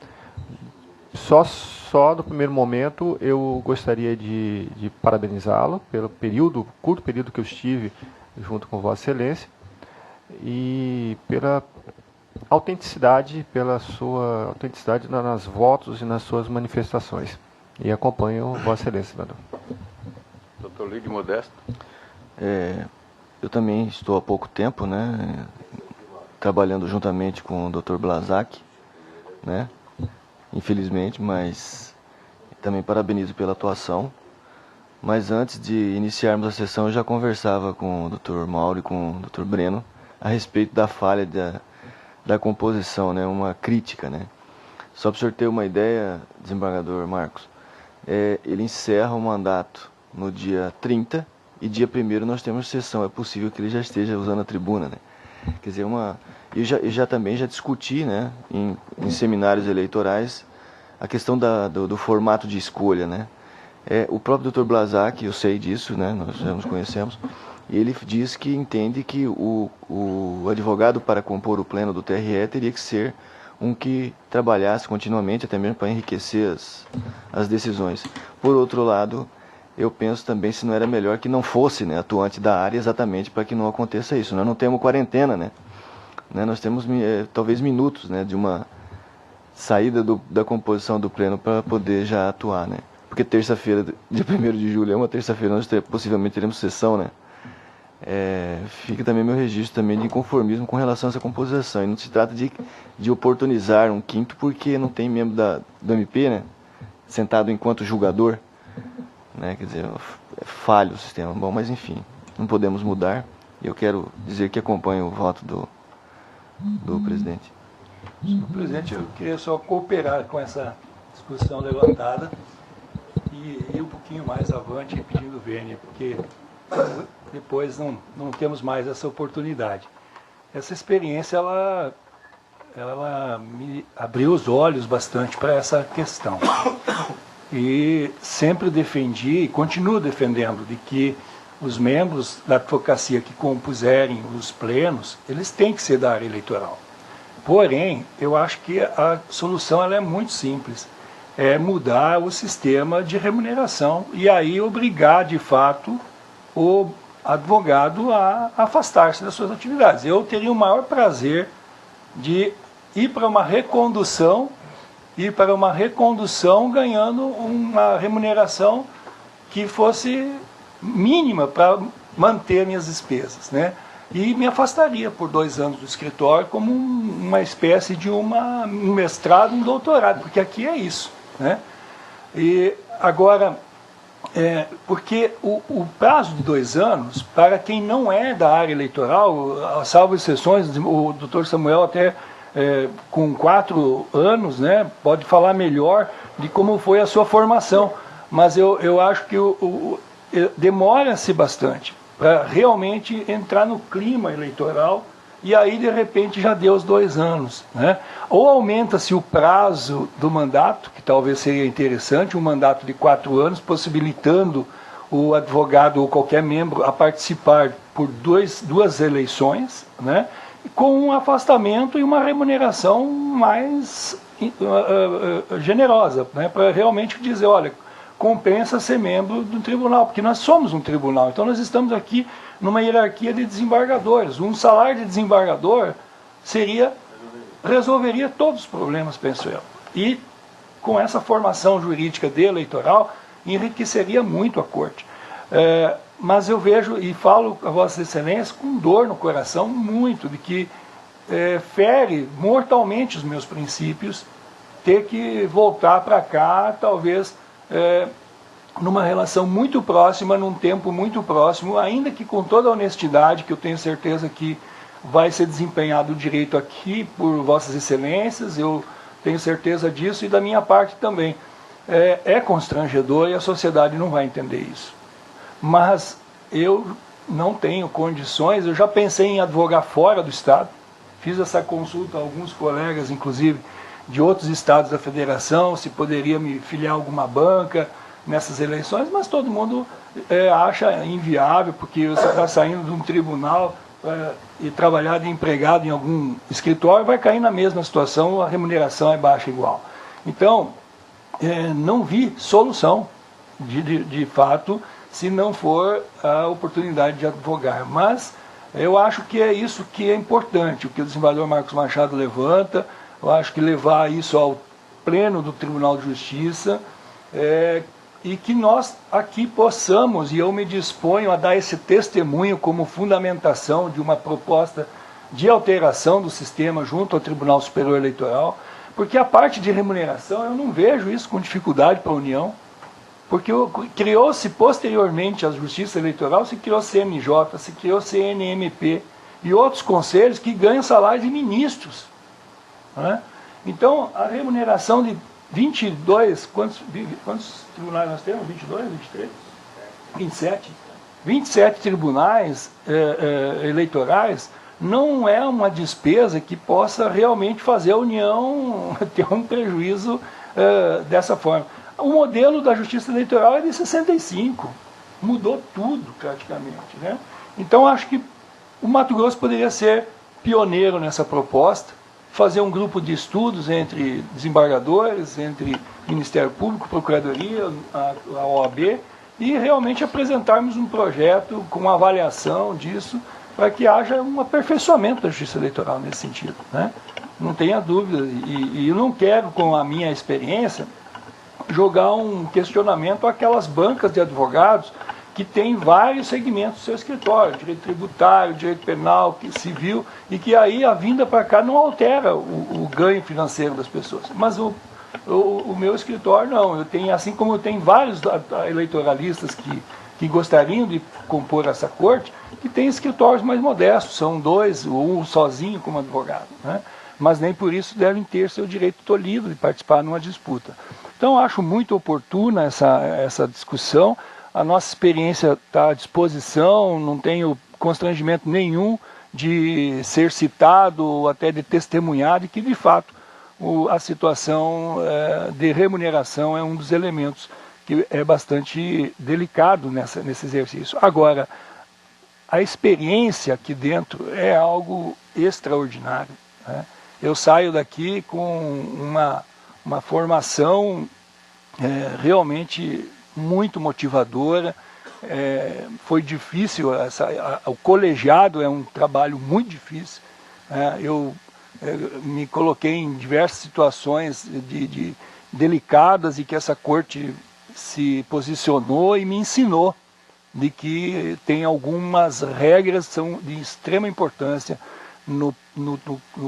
Só no primeiro momento eu gostaria de parabenizá-lo pelo curto período que eu estive junto com Vossa Excelência e pela sua autenticidade nas votos e nas suas manifestações. E acompanho Vossa Excelência, senador. Doutor Lídio Modesto. Eu também estou há pouco tempo, né, trabalhando juntamente com o Dr. Blazac, né, infelizmente, mas também parabenizo pela atuação. Mas antes de iniciarmos a sessão, eu já conversava com o Dr. Mauro e com o Dr. Breno a respeito da falha da composição, né, uma crítica, né. Só para o senhor ter uma ideia, desembargador Marcos, ele encerra o mandato no dia 30 e dia 1º nós temos sessão. É possível que ele já esteja usando a tribuna, né. Quer dizer, eu também discuti, né, em seminários eleitorais a questão do formato de escolha, né. O próprio Dr. Blazac, eu sei disso, né, nós já nos conhecemos, e ele diz que entende que o advogado para compor o pleno do TRE teria que ser um que trabalhasse continuamente, até mesmo para enriquecer as decisões. Por outro lado, eu penso também se não era melhor que não fosse, né, atuante da área, exatamente para que não aconteça isso. Nós não temos quarentena, né? Nós temos talvez minutos, né, de uma saída da composição do pleno para poder já atuar, né? Porque terça-feira, dia 1º de julho, é uma terça-feira, nós possivelmente teremos sessão, né? Fica também meu registro também de inconformismo com relação a essa composição. E não se trata de oportunizar um quinto porque não tem membro do MP, né, sentado enquanto julgador, né? Quer dizer, é falho o sistema. Bom, mas enfim, não podemos mudar. E eu quero dizer que acompanho o voto do presidente. Senhor presidente, eu queria só cooperar com essa discussão levantada e ir um pouquinho mais avante pedindo vênia, porque depois não temos mais essa oportunidade. Essa experiência, ela me abriu os olhos bastante para essa questão. E sempre defendi e continuo defendendo de que os membros da advocacia que compuserem os plenos, eles têm que ser da área eleitoral. Porém, eu acho que a solução ela é muito simples. é mudar o sistema de remuneração e aí obrigar, de fato, o advogado a afastar-se das suas atividades. Eu teria o maior prazer de ir para uma recondução ganhando uma remuneração que fosse mínima para manter minhas despesas, né? E me afastaria por 2 anos do escritório como uma espécie de um mestrado, um doutorado, porque aqui é isso, né? E agora, porque o prazo de 2 anos, para quem não é da área eleitoral, salvo exceções, o doutor Samuel até com 4 anos, né, pode falar melhor de como foi a sua formação, mas eu acho que demora-se bastante para realmente entrar no clima eleitoral e aí de repente já deu os 2 anos, né? Ou aumenta-se o prazo do mandato, que talvez seria interessante, um mandato de 4 anos, possibilitando o advogado ou qualquer membro a participar por 2 eleições, né? Com um afastamento e uma remuneração mais generosa, né? Para realmente dizer, olha, compensa ser membro do tribunal, porque nós somos um tribunal, então nós estamos aqui numa hierarquia de desembargadores. Um salário de desembargador resolveria todos os problemas, penso eu. E com essa formação jurídica de eleitoral, enriqueceria muito a corte. Mas eu vejo e falo a Vossas Excelências com dor no coração muito de que fere mortalmente os meus princípios ter que voltar para cá, talvez numa relação muito próxima, num tempo muito próximo, ainda que com toda a honestidade, que eu tenho certeza que vai ser desempenhado o direito aqui por Vossas Excelências, eu tenho certeza disso, e da minha parte também. É constrangedor e a sociedade não vai entender isso. Mas eu não tenho condições, eu já pensei em advogar fora do Estado, fiz essa consulta a alguns colegas, inclusive, de outros estados da federação, se poderia me filiar a alguma banca nessas eleições, mas todo mundo acha inviável, porque você está saindo de um tribunal e trabalhar de empregado em algum escritório, vai cair na mesma situação, a remuneração é baixa igual. Então, não vi solução, de fato, se não for a oportunidade de advogar. Mas eu acho que é isso que é importante, o que o desembargador Marcos Machado levanta. Eu acho que levar isso ao pleno do Tribunal de Justiça e que nós aqui possamos, e eu me disponho a dar esse testemunho como fundamentação de uma proposta de alteração do sistema junto ao Tribunal Superior Eleitoral, porque a parte de remuneração eu não vejo isso com dificuldade para a União, porque criou-se posteriormente à Justiça Eleitoral, se criou CNJ, se criou CNMP e outros conselhos que ganham salário de ministros. Então, a remuneração de 22, quantos tribunais nós temos? 22, 23? 27? 27 tribunais eleitorais não é uma despesa que possa realmente fazer a União ter um prejuízo dessa forma. O modelo da Justiça Eleitoral é de 65, mudou tudo praticamente, né? Então, acho que o Mato Grosso poderia ser pioneiro nessa proposta, fazer um grupo de estudos entre desembargadores, entre Ministério Público, Procuradoria, a OAB, e realmente apresentarmos um projeto com uma avaliação disso, para que haja um aperfeiçoamento da Justiça Eleitoral nesse sentido, né? Não tenha dúvida, e eu não quero, com a minha experiência, jogar um questionamento àquelas bancas de advogados que tem vários segmentos do seu escritório, direito tributário, direito penal, civil, e que aí a vinda para cá não altera o ganho financeiro das pessoas. Mas o meu escritório não, eu tenho, assim como eu tenho vários eleitoralistas que gostariam de compor essa corte, que tem escritórios mais modestos, são 2, ou um sozinho como advogado, né? Mas nem por isso devem ter seu direito tolhido de participar numa disputa. Então acho muito oportuna essa discussão. A nossa experiência está à disposição, não tenho constrangimento nenhum de ser citado ou até de testemunhar de que, de fato, a situação de remuneração é um dos elementos que é bastante delicado nesse exercício. Agora, a experiência aqui dentro é algo extraordinário, né? Eu saio daqui com uma formação realmente muito motivadora. Foi difícil, o colegiado é um trabalho muito difícil. Eu me coloquei em diversas situações delicadas e que essa corte se posicionou e me ensinou de que tem algumas regras que são de extrema importância no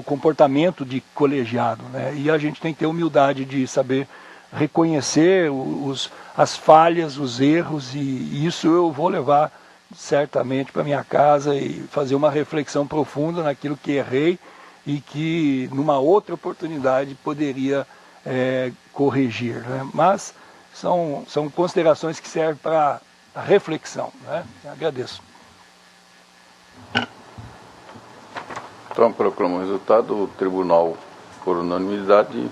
comportamento de colegiado, né? E a gente tem que ter humildade de saber reconhecer as falhas, os erros, e isso eu vou levar certamente para minha casa e fazer uma reflexão profunda naquilo que errei e que numa outra oportunidade poderia corrigir, né? Mas são considerações que servem para a reflexão, né? Agradeço. Então, proclamo o resultado. O tribunal, por unanimidade,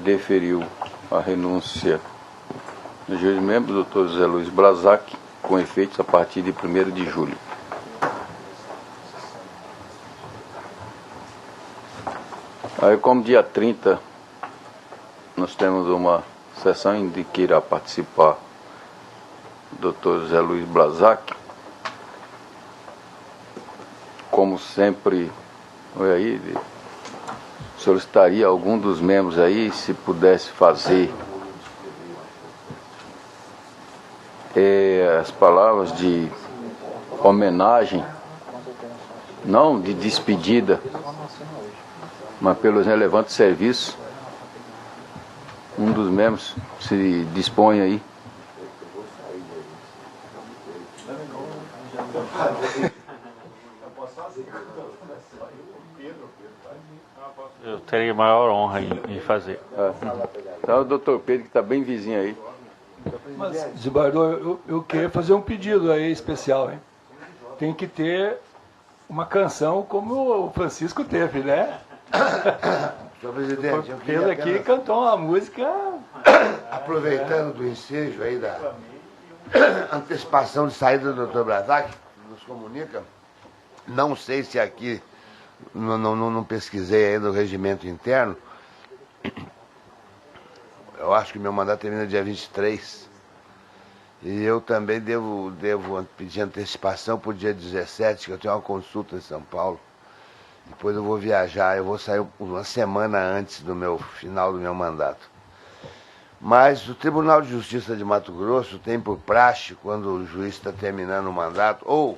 deferiu a renúncia do juiz membro, Dr. José Luiz Brazac, com efeitos a partir de 1º de julho. Aí, como dia 30, nós temos uma sessão em que irá participar o Dr. José Luiz Brazac. Como sempre, aí, solicitaria algum dos membros aí, se pudesse fazer as palavras de homenagem, não de despedida, mas pelos relevantes serviços. Um dos membros se dispõe aí. Eu teria maior honra em fazer. Então o doutor Pedro, que está bem vizinho aí. Mas, desembargador, eu queria fazer um pedido aí especial, hein? Tem que ter uma canção como o Francisco teve, né? Senhor presidente, eu Pedro queria aqui apenas, cantou uma música. aproveitando do ensejo aí da antecipação de saída do Dr. Brazac, nos comunica, não sei se aqui, não pesquisei ainda o regimento interno, eu acho que meu mandato termina dia 23, e eu também devo pedir antecipação para o dia 17, que eu tenho uma consulta em São Paulo. Depois eu vou viajar, eu vou sair uma semana antes do final do meu mandato. Mas o Tribunal de Justiça de Mato Grosso tem por praxe, quando o juiz está terminando o mandato ou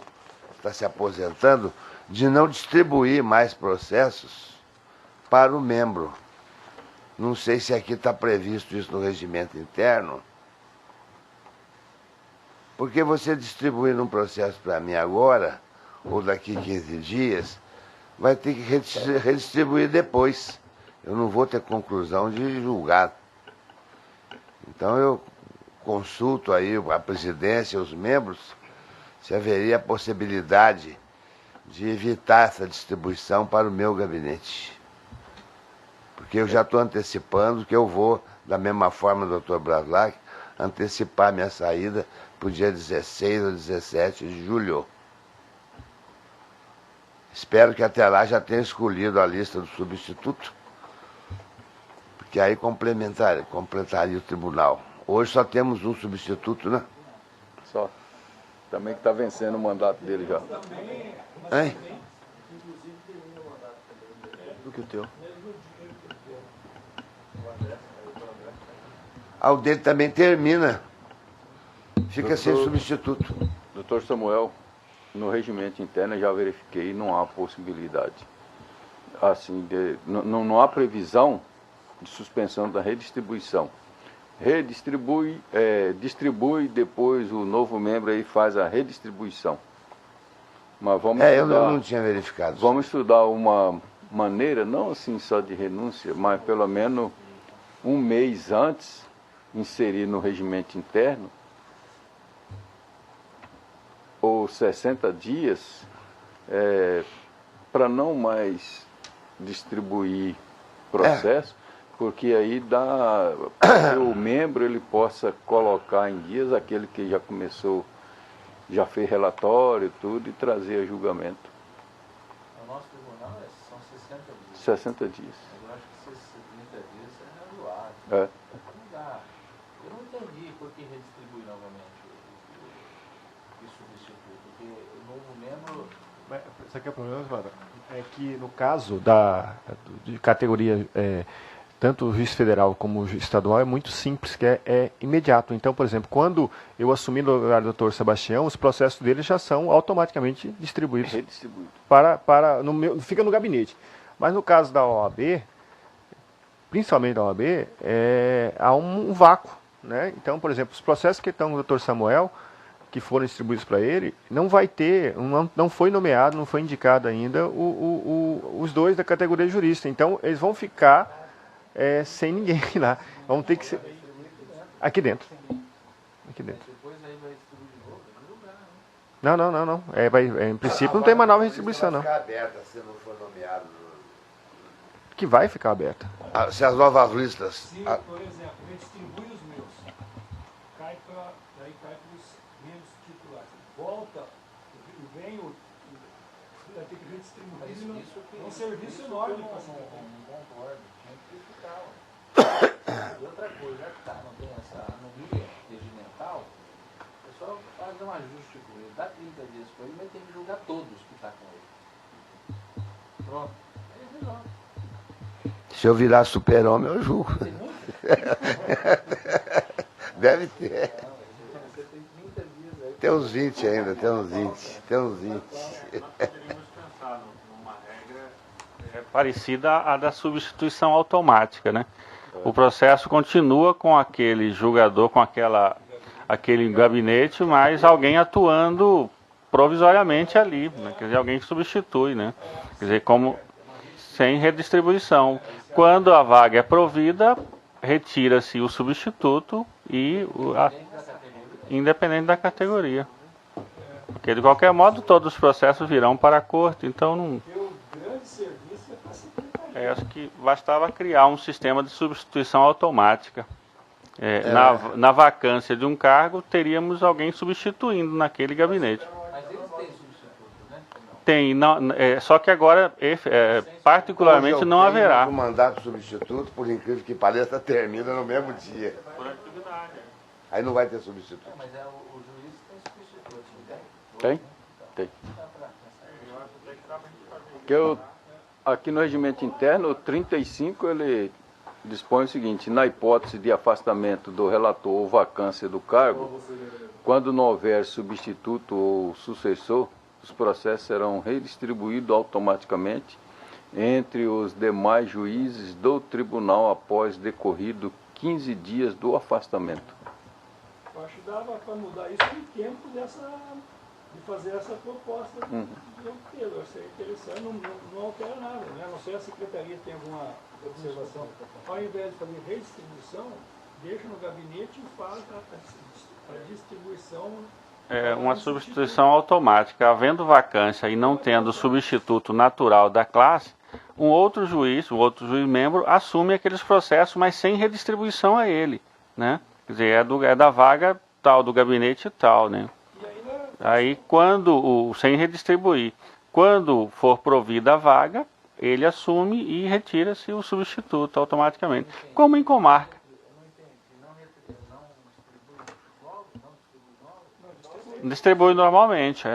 está se aposentando, de não distribuir mais processos para o membro. Não sei se aqui está previsto isso no regimento interno. Porque você distribuir um processo para mim agora, ou daqui 15 dias, vai ter que redistribuir depois. Eu não vou ter conclusão de julgado. Então eu consulto aí a presidência, os membros, se haveria a possibilidade de evitar essa distribuição para o meu gabinete. Porque eu já estou antecipando que eu vou, da mesma forma, doutor Brazac, antecipar minha saída para o dia 16 ou 17 de julho. Espero que até lá já tenha escolhido a lista do substituto, porque aí completaria o tribunal. Hoje só temos um substituto, né? Só. Também que está vencendo o mandato dele já. Hein? Do que o teu. O dele também termina. Fica sem substituto. Doutor Samuel, no regimento interno eu já verifiquei, não há possibilidade. Assim, não há previsão de suspensão da redistribuição. Distribui, depois o novo membro aí faz a redistribuição. Mas vamos estudar, eu não tinha verificado. Vamos estudar uma maneira, não assim só de renúncia, mas pelo menos um mês antes, inserir no regimento interno, ou 60 dias, para não mais distribuir processo, porque aí dá para que o membro ele possa colocar em dias aquele que já começou, já fez relatório, tudo, e trazer a julgamento. O nosso tribunal são 60 dias. 60 dias. Eu acho que 30 dias é razoável. É. Eu não entendi por que redistribuir novamente o substituto, porque o novo membro... Isso aqui é o problema, Osvaldo, é que no caso de categoria, tanto o juiz federal como o juiz estadual, é muito simples, que é imediato. Então, por exemplo, quando eu assumi no lugar do doutor Sebastião, os processos dele já são automaticamente distribuídos. Redistribuído. Fica no gabinete. Mas no caso da OAB, principalmente da OAB, há um vácuo, né? Então, por exemplo, os processos que estão com o doutor Samuel, que foram distribuídos para ele, não vai ter, não foi nomeado, não foi indicado ainda os dois da categoria de jurista. Então, eles vão ficar sem ninguém lá. Vão ter que ser aqui dentro. Aqui dentro. Depois aí vai distribuir de novo, vai julgar, Não. Em princípio não tem uma nova distribuição, não. Vai ficar aberta se não for nomeado. Que vai ficar aberta. Se as novas listas... Se, por exemplo, redistribui os meus, daí cai para os menos titulares. Volta, vem vai ter que redistribuir. Mas isso que é um serviço enorme. Não concordo, tinha que ficar. E outra coisa, já que não tem essa anomia regimental, é só fazer um ajuste com ele, dá 30 dias com ele, mas tem que julgar todos que estão com ele. Pronto, aí resolve. Se eu virar super-homem, eu julgo. Tem muito? Deve ter. Você tem 30 dias aí. Tem uns 20 ainda, tem uns 20. Nós poderíamos pensar numa regra parecida à da substituição automática, né? O processo continua com aquele julgador, com aquele gabinete, mas alguém atuando provisoriamente ali, né? Quer dizer, alguém que substitui, né? Quer dizer, como sem redistribuição. Quando a vaga é provida, retira-se o substituto e independente da categoria. Porque, de qualquer modo, todos os processos virão para a corte, então não... acho que bastava criar um sistema de substituição automática. Na vacância de um cargo, teríamos alguém substituindo naquele gabinete. Mas eles têm substituto, né? Tem, só que agora, particularmente, não haverá. O mandato substituto, por incrível que pareça, termina no mesmo dia. Aí não vai ter substituto. Mas o juiz tem substituto, não Tem? tem? Tem. Que aqui no regimento interno, o 35, ele dispõe o seguinte: na hipótese de afastamento do relator ou vacância do cargo, quando não houver substituto ou sucessor, os processos serão redistribuídos automaticamente entre os demais juízes do tribunal após decorrido 15 dias do afastamento. Eu acho que dava para mudar isso em tempo de fazer essa proposta de Pedro. Eu achei interessante, não altera nada, né? Não sei se a secretaria tem alguma observação. Ao invés de fazer redistribuição, deixa no gabinete e faz a distribuição. Uma substituição automática. Havendo vacância e não tendo substituto natural da classe, um outro juiz membro, assume aqueles processos, mas sem redistribuição a ele, né? Quer dizer, é da vaga tal, do gabinete tal, né? Aí, sem redistribuir, quando for provida a vaga, ele assume e retira-se o substituto automaticamente, como em comarca. Distribui normalmente,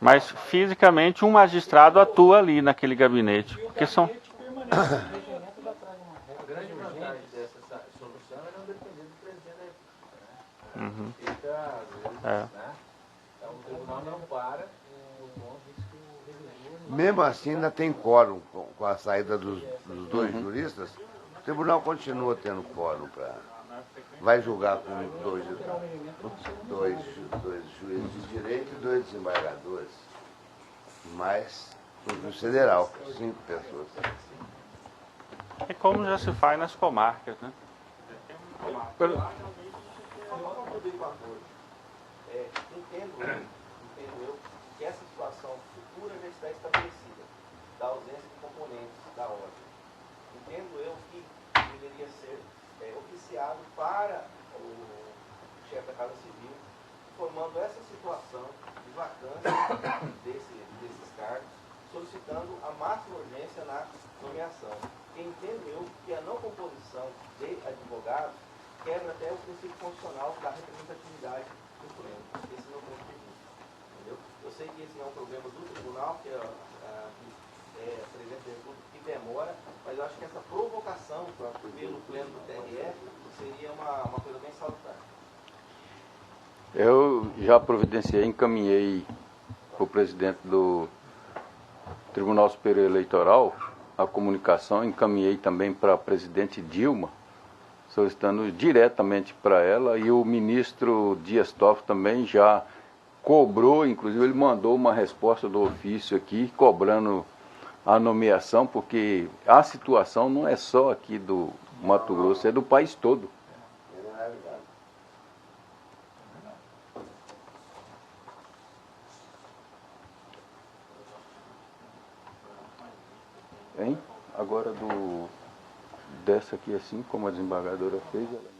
mas fisicamente um magistrado atua ali naquele gabinete, porque são... A grande vantagem dessa solução é não depender do presidente da República, né? Fica, às vezes, né? Então o tribunal não para no ponto de que o revisor... Mesmo assim, ainda tem quórum com a saída dos dois juristas. O tribunal continua tendo quórum para... Vai julgar com dois juízes de direito e 2 desembargadores. Mais o juiz federal, 5 pessoas. É como já se faz nas comarcas, né? Entendo eu que essa situação futura já está estabelecida, da ausência de componentes da ordem. Entendo eu que deveria ser oficiado para o chefe da Casa Civil, formando essa situação de vacância desses cargos, solicitando a máxima urgência na nomeação. porque entendo eu que a não composição de advogados quebra até o princípio constitucional da representatividade do pleno. Esse é o meu ponto de vista. Entendeu? Eu sei que esse não é um problema do tribunal, que é presidente da República que demora, mas eu acho que essa provocação pelo pleno do TRF seria uma coisa bem salutar. Eu já providenciei, encaminhei para o presidente do Tribunal Superior Eleitoral a comunicação, encaminhei também para a presidente Dilma, solicitando diretamente para ela, e o ministro Dias Toffoli também já cobrou, inclusive ele mandou uma resposta do ofício aqui, cobrando a nomeação, porque a situação não é só aqui do Mato Grosso, é do país todo. Hein? Agora dessa aqui, assim como a desembargadora fez, ela...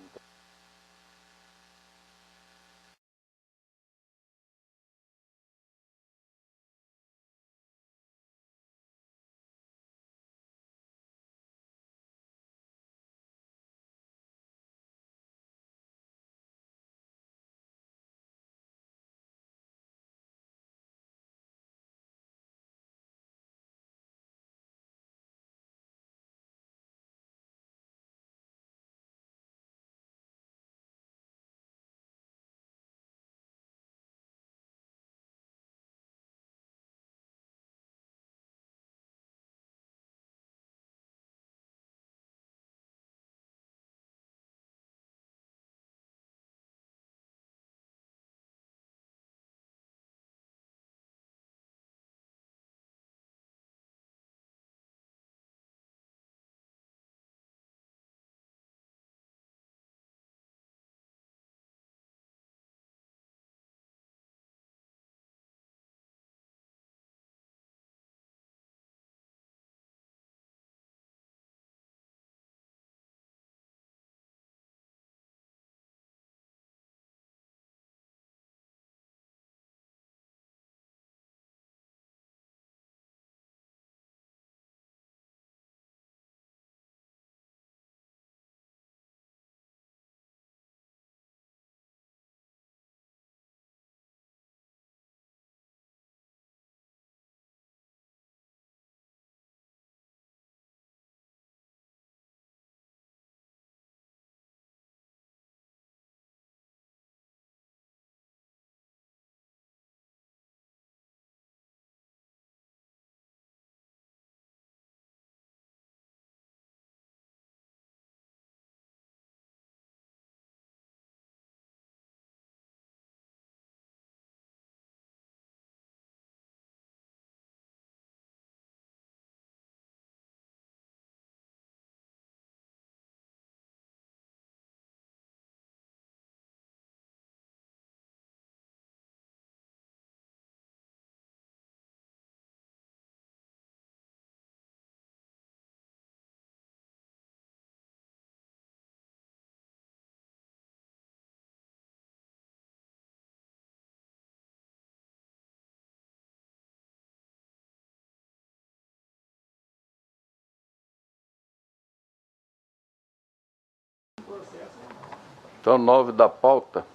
Então, 9 da pauta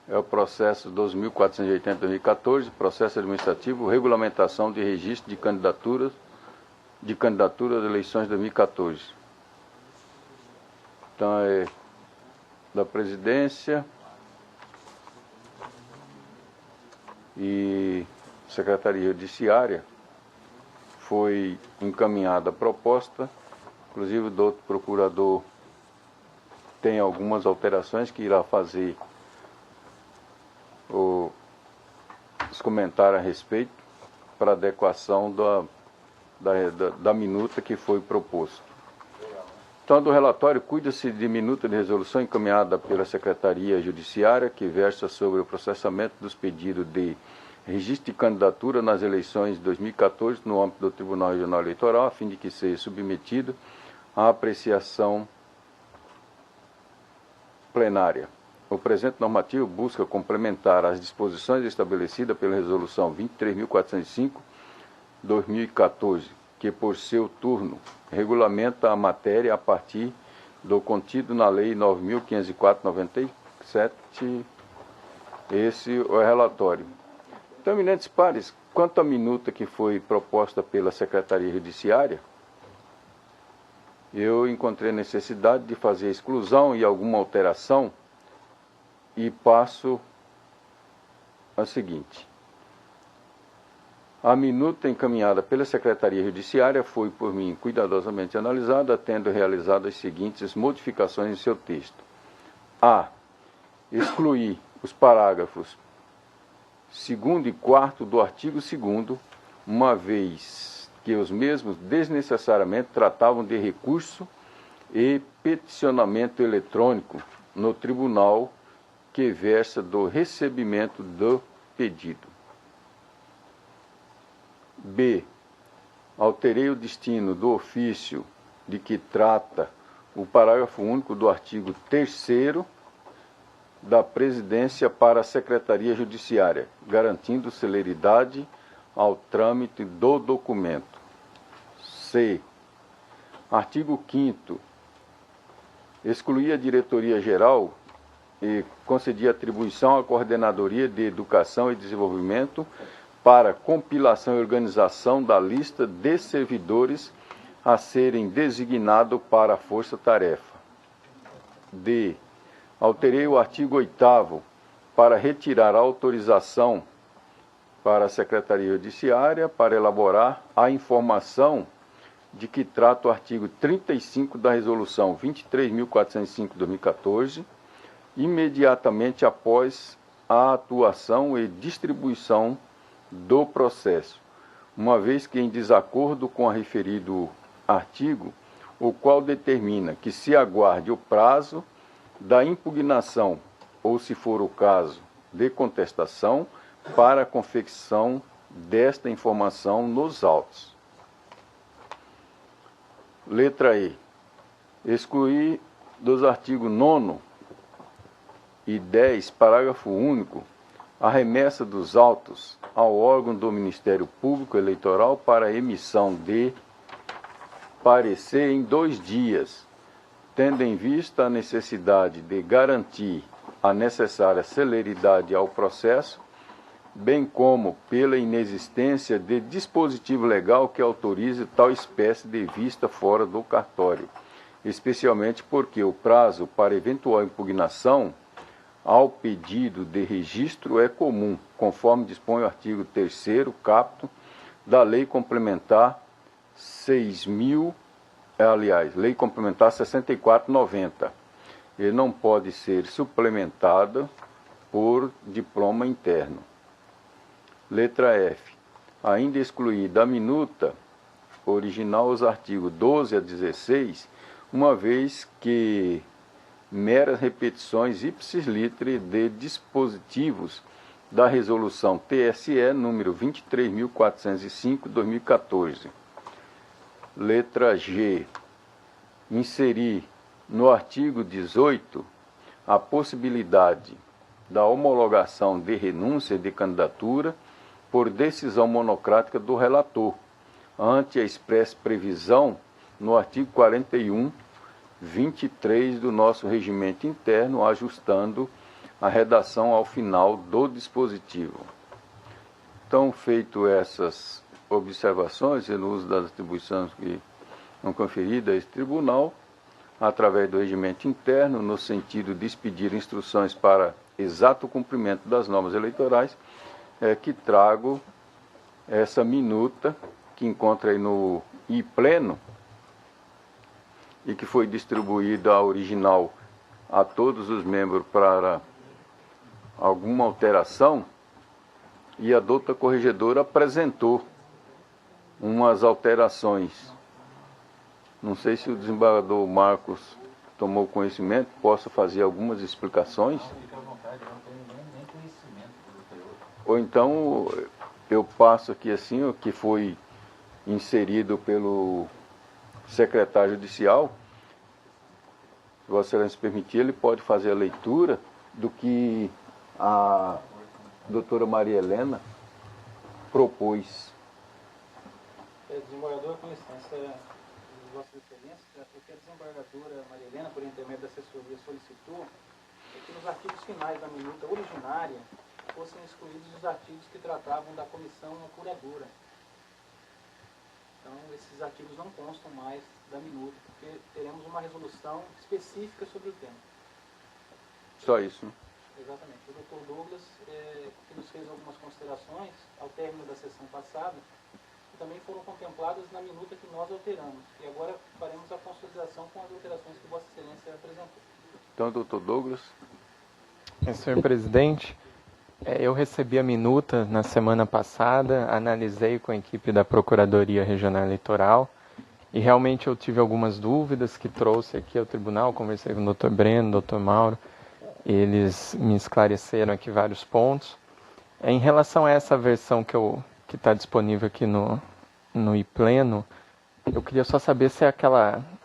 é o processo 12.480/2014, processo administrativo, regulamentação de registro de candidaturas às eleições de 2014. Então, é da presidência e Secretaria Judiciária foi encaminhada a proposta, inclusive o doutor procurador tem algumas alterações que irá fazer os comentários a respeito para adequação da minuta que foi proposto. Então, do relatório, cuida-se de minuta de resolução encaminhada pela Secretaria Judiciária, que versa sobre o processamento dos pedidos de registro de candidatura nas eleições de 2014 no âmbito do Tribunal Regional Eleitoral, a fim de que seja submetido à apreciação plenária. O presente normativo busca complementar as disposições estabelecidas pela Resolução 23.405/2014, que por seu turno regulamenta a matéria a partir do contido na Lei 9.504/97, esse é o relatório. Então, eminentes pares, quanto à minuta que foi proposta pela Secretaria Judiciária, eu encontrei necessidade de fazer a exclusão e alguma alteração e passo a seguinte. A minuta encaminhada pela Secretaria Judiciária foi por mim cuidadosamente analisada, tendo realizado as seguintes modificações em seu texto. A. Excluir os parágrafos 2º e 4º do artigo 2º, uma vez que os mesmos desnecessariamente tratavam de recurso e peticionamento eletrônico no tribunal que versa do recebimento do pedido. B. Alterei o destino do ofício de que trata o parágrafo único do artigo 3º da Presidência para a Secretaria Judiciária, garantindo celeridade ao trâmite do documento. C. Artigo 5º. Excluí a Diretoria-Geral e concedi atribuição à Coordenadoria de Educação e Desenvolvimento para compilação e organização da lista de servidores a serem designados para a força-tarefa. D. Alterei o artigo 8º para retirar a autorização para a Secretaria Judiciária para elaborar a informação de que trata o artigo 35 da Resolução 23.405/2014, imediatamente após a atuação e distribuição do processo, uma vez que em desacordo com o referido artigo, o qual determina que se aguarde o prazo da impugnação, ou se for o caso, de contestação, para a confecção desta informação nos autos. Letra E. Excluir dos artigos 9º e 10, parágrafo único, a remessa dos autos ao órgão do Ministério Público Eleitoral para emissão de parecer em 2 dias, tendo em vista a necessidade de garantir a necessária celeridade ao processo, bem como pela inexistência de dispositivo legal que autorize tal espécie de vista fora do cartório, especialmente porque o prazo para eventual impugnação ao pedido de registro é comum, conforme dispõe o artigo 3º caput da Lei Complementar 6490. Ele não pode ser suplementado por diploma interno. Letra F. Ainda excluir da minuta original os artigos 12 a 16, uma vez que meras repetições ipsis litteris de dispositivos da Resolução TSE número 23.405/2014. Letra G. Inserir no artigo 18 a possibilidade da homologação de renúncia de candidatura por decisão monocrática do relator, ante a expressa previsão no artigo 41(23) do nosso regimento interno, ajustando a redação ao final do dispositivo. Então, feito essas observações e no uso das atribuições que são conferidas a esse tribunal, através do regimento interno, no sentido de expedir instruções para exato cumprimento das normas eleitorais, que trago essa minuta que encontra aí no I-Pleno e que foi distribuída a original a todos os membros para alguma alteração, e a douta corregedora apresentou umas alterações. Não sei se o desembargador Marcos tomou conhecimento, posso fazer algumas explicações. Fica à vontade, eu não tenho nem conhecimento do teor. Ou então eu passo aqui assim, o que foi inserido pelo secretário judicial. Se Vossa Excelência permitir, ele pode fazer a leitura do que a doutora Maria Helena propôs. Desembargador, com licença, Vossa Excelência, o que a desembargadora Maria Helena, por intermédio da assessoria, solicitou é que nos artigos finais da minuta originária fossem excluídos os artigos que tratavam da comissão apuradora. Então, esses artigos não constam mais da minuta, porque teremos uma resolução específica sobre o tema. Só isso, né? Exatamente. O Dr. Douglas, que nos fez algumas considerações ao término da sessão passada, que também foram contempladas na minuta que nós alteramos. E agora faremos a consolidação com as alterações que Vossa Excelência apresentou. Então, doutor Douglas. Senhor presidente, eu recebi a minuta na semana passada, analisei com a equipe da Procuradoria Regional Eleitoral e realmente eu tive algumas dúvidas que trouxe aqui ao tribunal, conversei com o Dr. Breno, Dr. Mauro, eles me esclareceram aqui vários pontos. Em relação a essa versão que está disponível aqui no iPleno, eu queria só saber se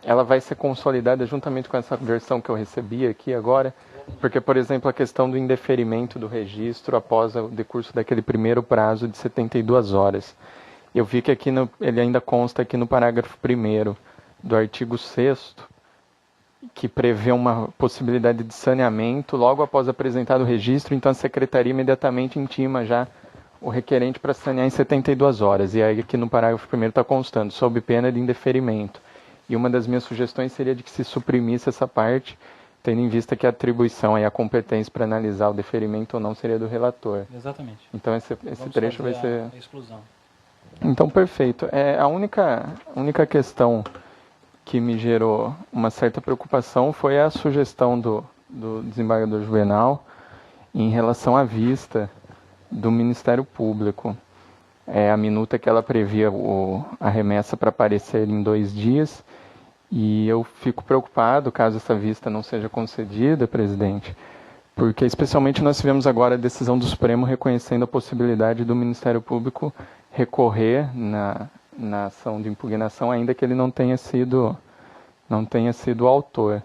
ela vai ser consolidada juntamente com essa versão que eu recebi aqui agora, porque, por exemplo, a questão do indeferimento do registro após o decurso daquele primeiro prazo de 72 horas. Eu vi que aqui ele ainda consta aqui no parágrafo 1º do artigo 6º, que prevê uma possibilidade de saneamento logo após apresentado o registro, então a secretaria imediatamente intima já o requerente para sanear em 72 horas. E aí aqui no parágrafo 1º está constando, sob pena de indeferimento. E uma das minhas sugestões seria de que se suprimisse essa parte, tendo em vista que a atribuição e a competência para analisar o deferimento ou não seria do relator. Exatamente. Então esse trecho vai ser... a exclusão. Então, perfeito. A única questão que me gerou uma certa preocupação foi a sugestão do desembargador Juvenal em relação à vista do Ministério Público. A minuta que ela previa a remessa para aparecer em 2 dias, e eu fico preocupado caso essa vista não seja concedida, presidente, porque especialmente nós tivemos agora a decisão do Supremo reconhecendo a possibilidade do Ministério Público recorrer na ação de impugnação, ainda que ele não tenha sido o autor.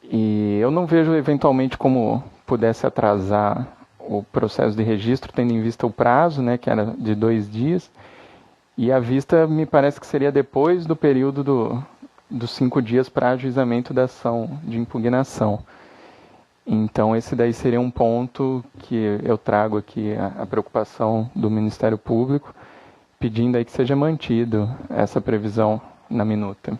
E eu não vejo eventualmente como pudesse atrasar o processo de registro, tendo em vista o prazo, né, que era de 2 dias, e a vista me parece que seria depois do período dos 5 dias para ajuizamento da ação de impugnação. Então esse daí seria um ponto que eu trago aqui a preocupação do Ministério Público, pedindo aí que seja mantido essa previsão na minuta.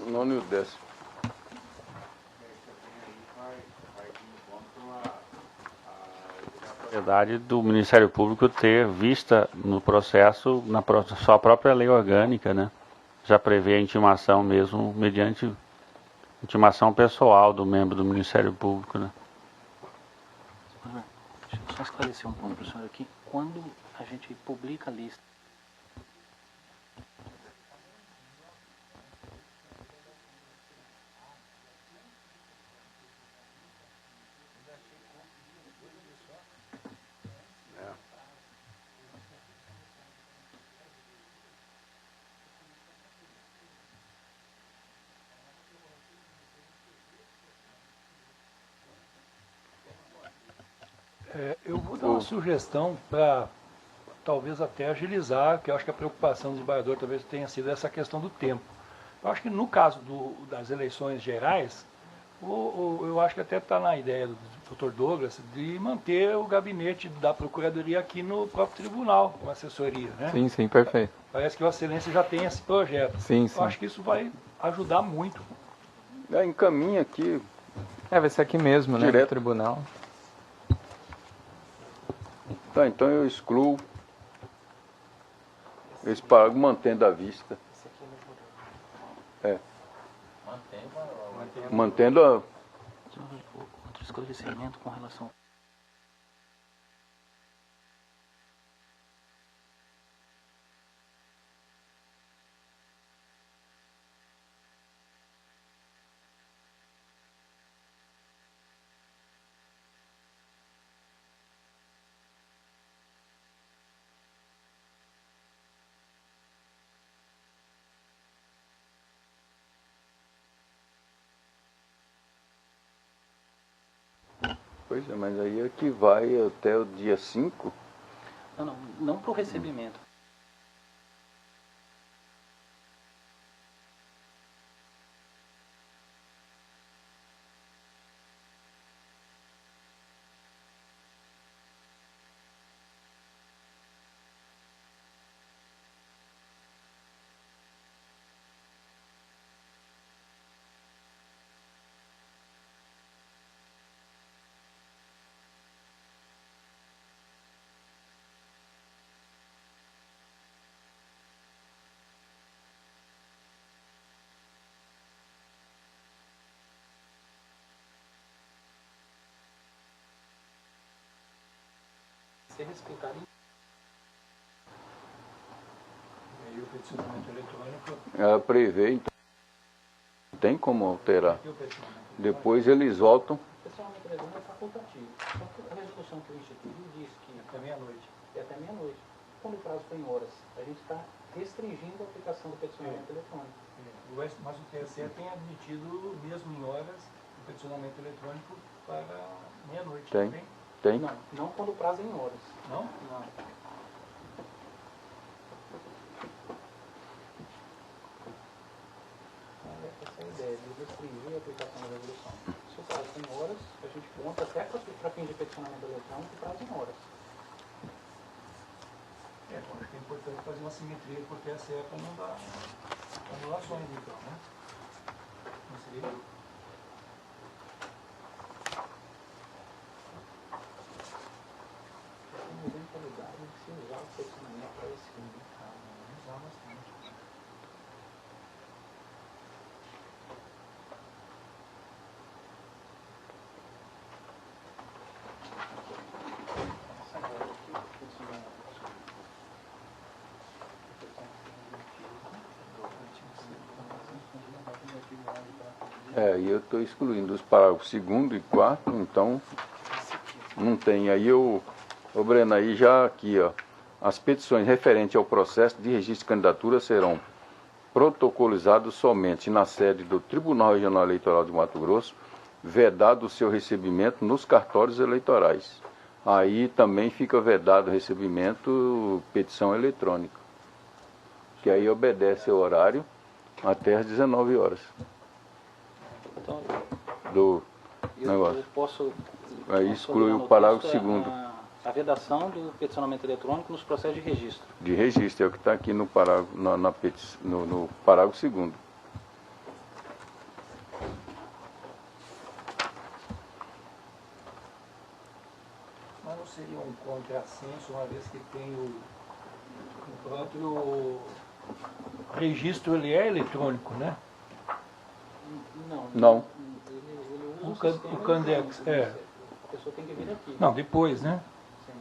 Nono e o 10º. Verdade do Ministério Público ter vista no processo, na sua própria lei orgânica, né? Já prevê a intimação mesmo, mediante intimação pessoal do membro do Ministério Público, né? Deixa eu só esclarecer um ponto para o senhor aqui. Quando a gente publica a lista, Eu vou dar uma sugestão para talvez até agilizar, que eu acho que a preocupação do desembargador talvez tenha sido essa questão do tempo. Eu acho que no caso das eleições gerais, eu acho que até está na ideia do Dr. Douglas de manter o gabinete da Procuradoria aqui no próprio tribunal, com assessoria, né? Sim, sim, perfeito. Parece que Vossa Excelência já tem esse projeto. Sim, sim. Eu acho que isso vai ajudar muito. Encaminha aqui. Vai ser aqui mesmo, né? Direto. No tribunal. Tá, então eu excluo esse parágrafo mantendo a vista. Mantendo a... outro esclarecimento com relação... Pois é, mas aí é que vai até o dia 5. Não para o recebimento. Ser explicado. E aí o peticionamento eletrônico. Ela prevê, então, tem como alterar. E o peticionamento Depois eles voltam. O peticionamento eletrônico é facultativo. Só que a resolução que eu instituí diz que até meia-noite. é até meia-noite. Quando o prazo foi em horas, a gente está restringindo a aplicação do peticionamento eletrônico. Mas o TSE tem admitido, mesmo em horas, o peticionamento eletrônico para meia-noite. Tem. Tem? Não quando o prazo é em horas. Não? Não. Essa é a ideia, de restringir a aplicação da resolução. Se o prazo tem horas, a gente conta até para fins de peticionamento eletrônico o prazo em horas. Eu acho que é importante fazer uma simetria com o TSE para não dar anulações, então, né? Não seria? Tem eventualidade de se usar o peticionamento para esse fim. Usar bastante. E eu estou excluindo os parágrafos 2º e 4º, então não tem. Aí Breno, aí já aqui, ó, as petições referentes ao processo de registro de candidatura serão protocolizadas somente na sede do Tribunal Regional Eleitoral de Mato Grosso, vedado o seu recebimento nos cartórios eleitorais. Aí também fica vedado o recebimento petição eletrônica, que aí obedece ao horário até às 19 horas. Então, Do negócio. eu posso... Aí exclui o parágrafo 2º. A vedação do peticionamento eletrônico nos processos de registro. De registro, é o que está aqui no parágrafo, no parágrafo 2º. Mas não seria um contrassenso, uma vez que tem o próprio registro, ele é eletrônico, né? Não. Ele usa O Candex, A pessoa tem que vir aqui. Não, depois, né? Sim.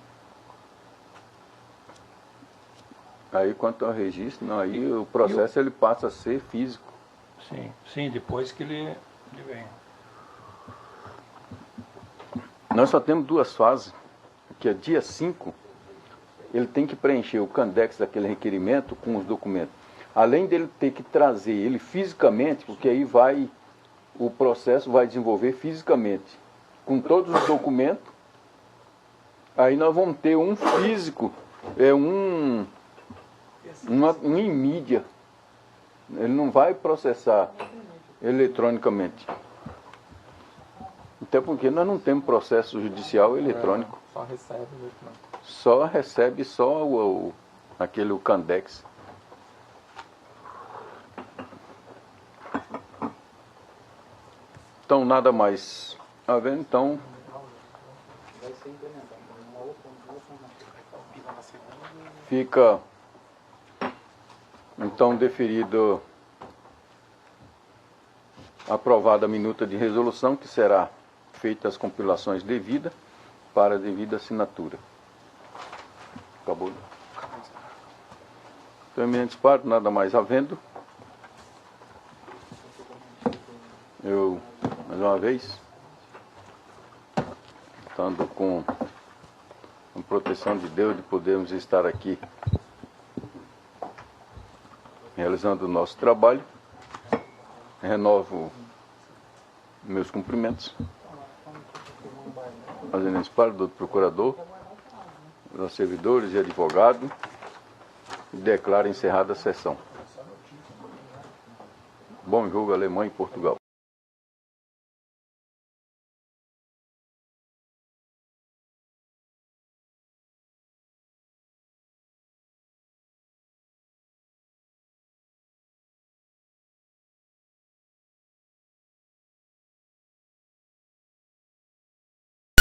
Aí quanto ao registro, não, aí o processo ele passa a ser físico. Sim, depois que ele vem. Nós só temos 2 fases, que é dia 5, ele tem que preencher o Candex daquele requerimento com os documentos. Além dele ter que trazer ele fisicamente, porque aí o processo vai desenvolver fisicamente, com todos os documentos. Aí nós vamos ter um físico, um em mídia. Ele não vai processar eletronicamente. Até porque nós não temos processo judicial eletrônico. Só recebe eletrônico. Só recebe aquele Candex. Então, nada mais a ver, então... Vai ser implementado. Fica, então, deferido, aprovada a minuta de resolução, que será feita as compilações devidas para a devida assinatura. Acabou. Então, eminentes partes, nada mais havendo. Eu, mais uma vez, estando com a proteção de Deus, de podermos estar aqui realizando o nosso trabalho, renovo meus cumprimentos. Fazendo esse para do procurador, dos servidores e advogados, declara encerrada a sessão. Bom jogo Alemanha e Portugal.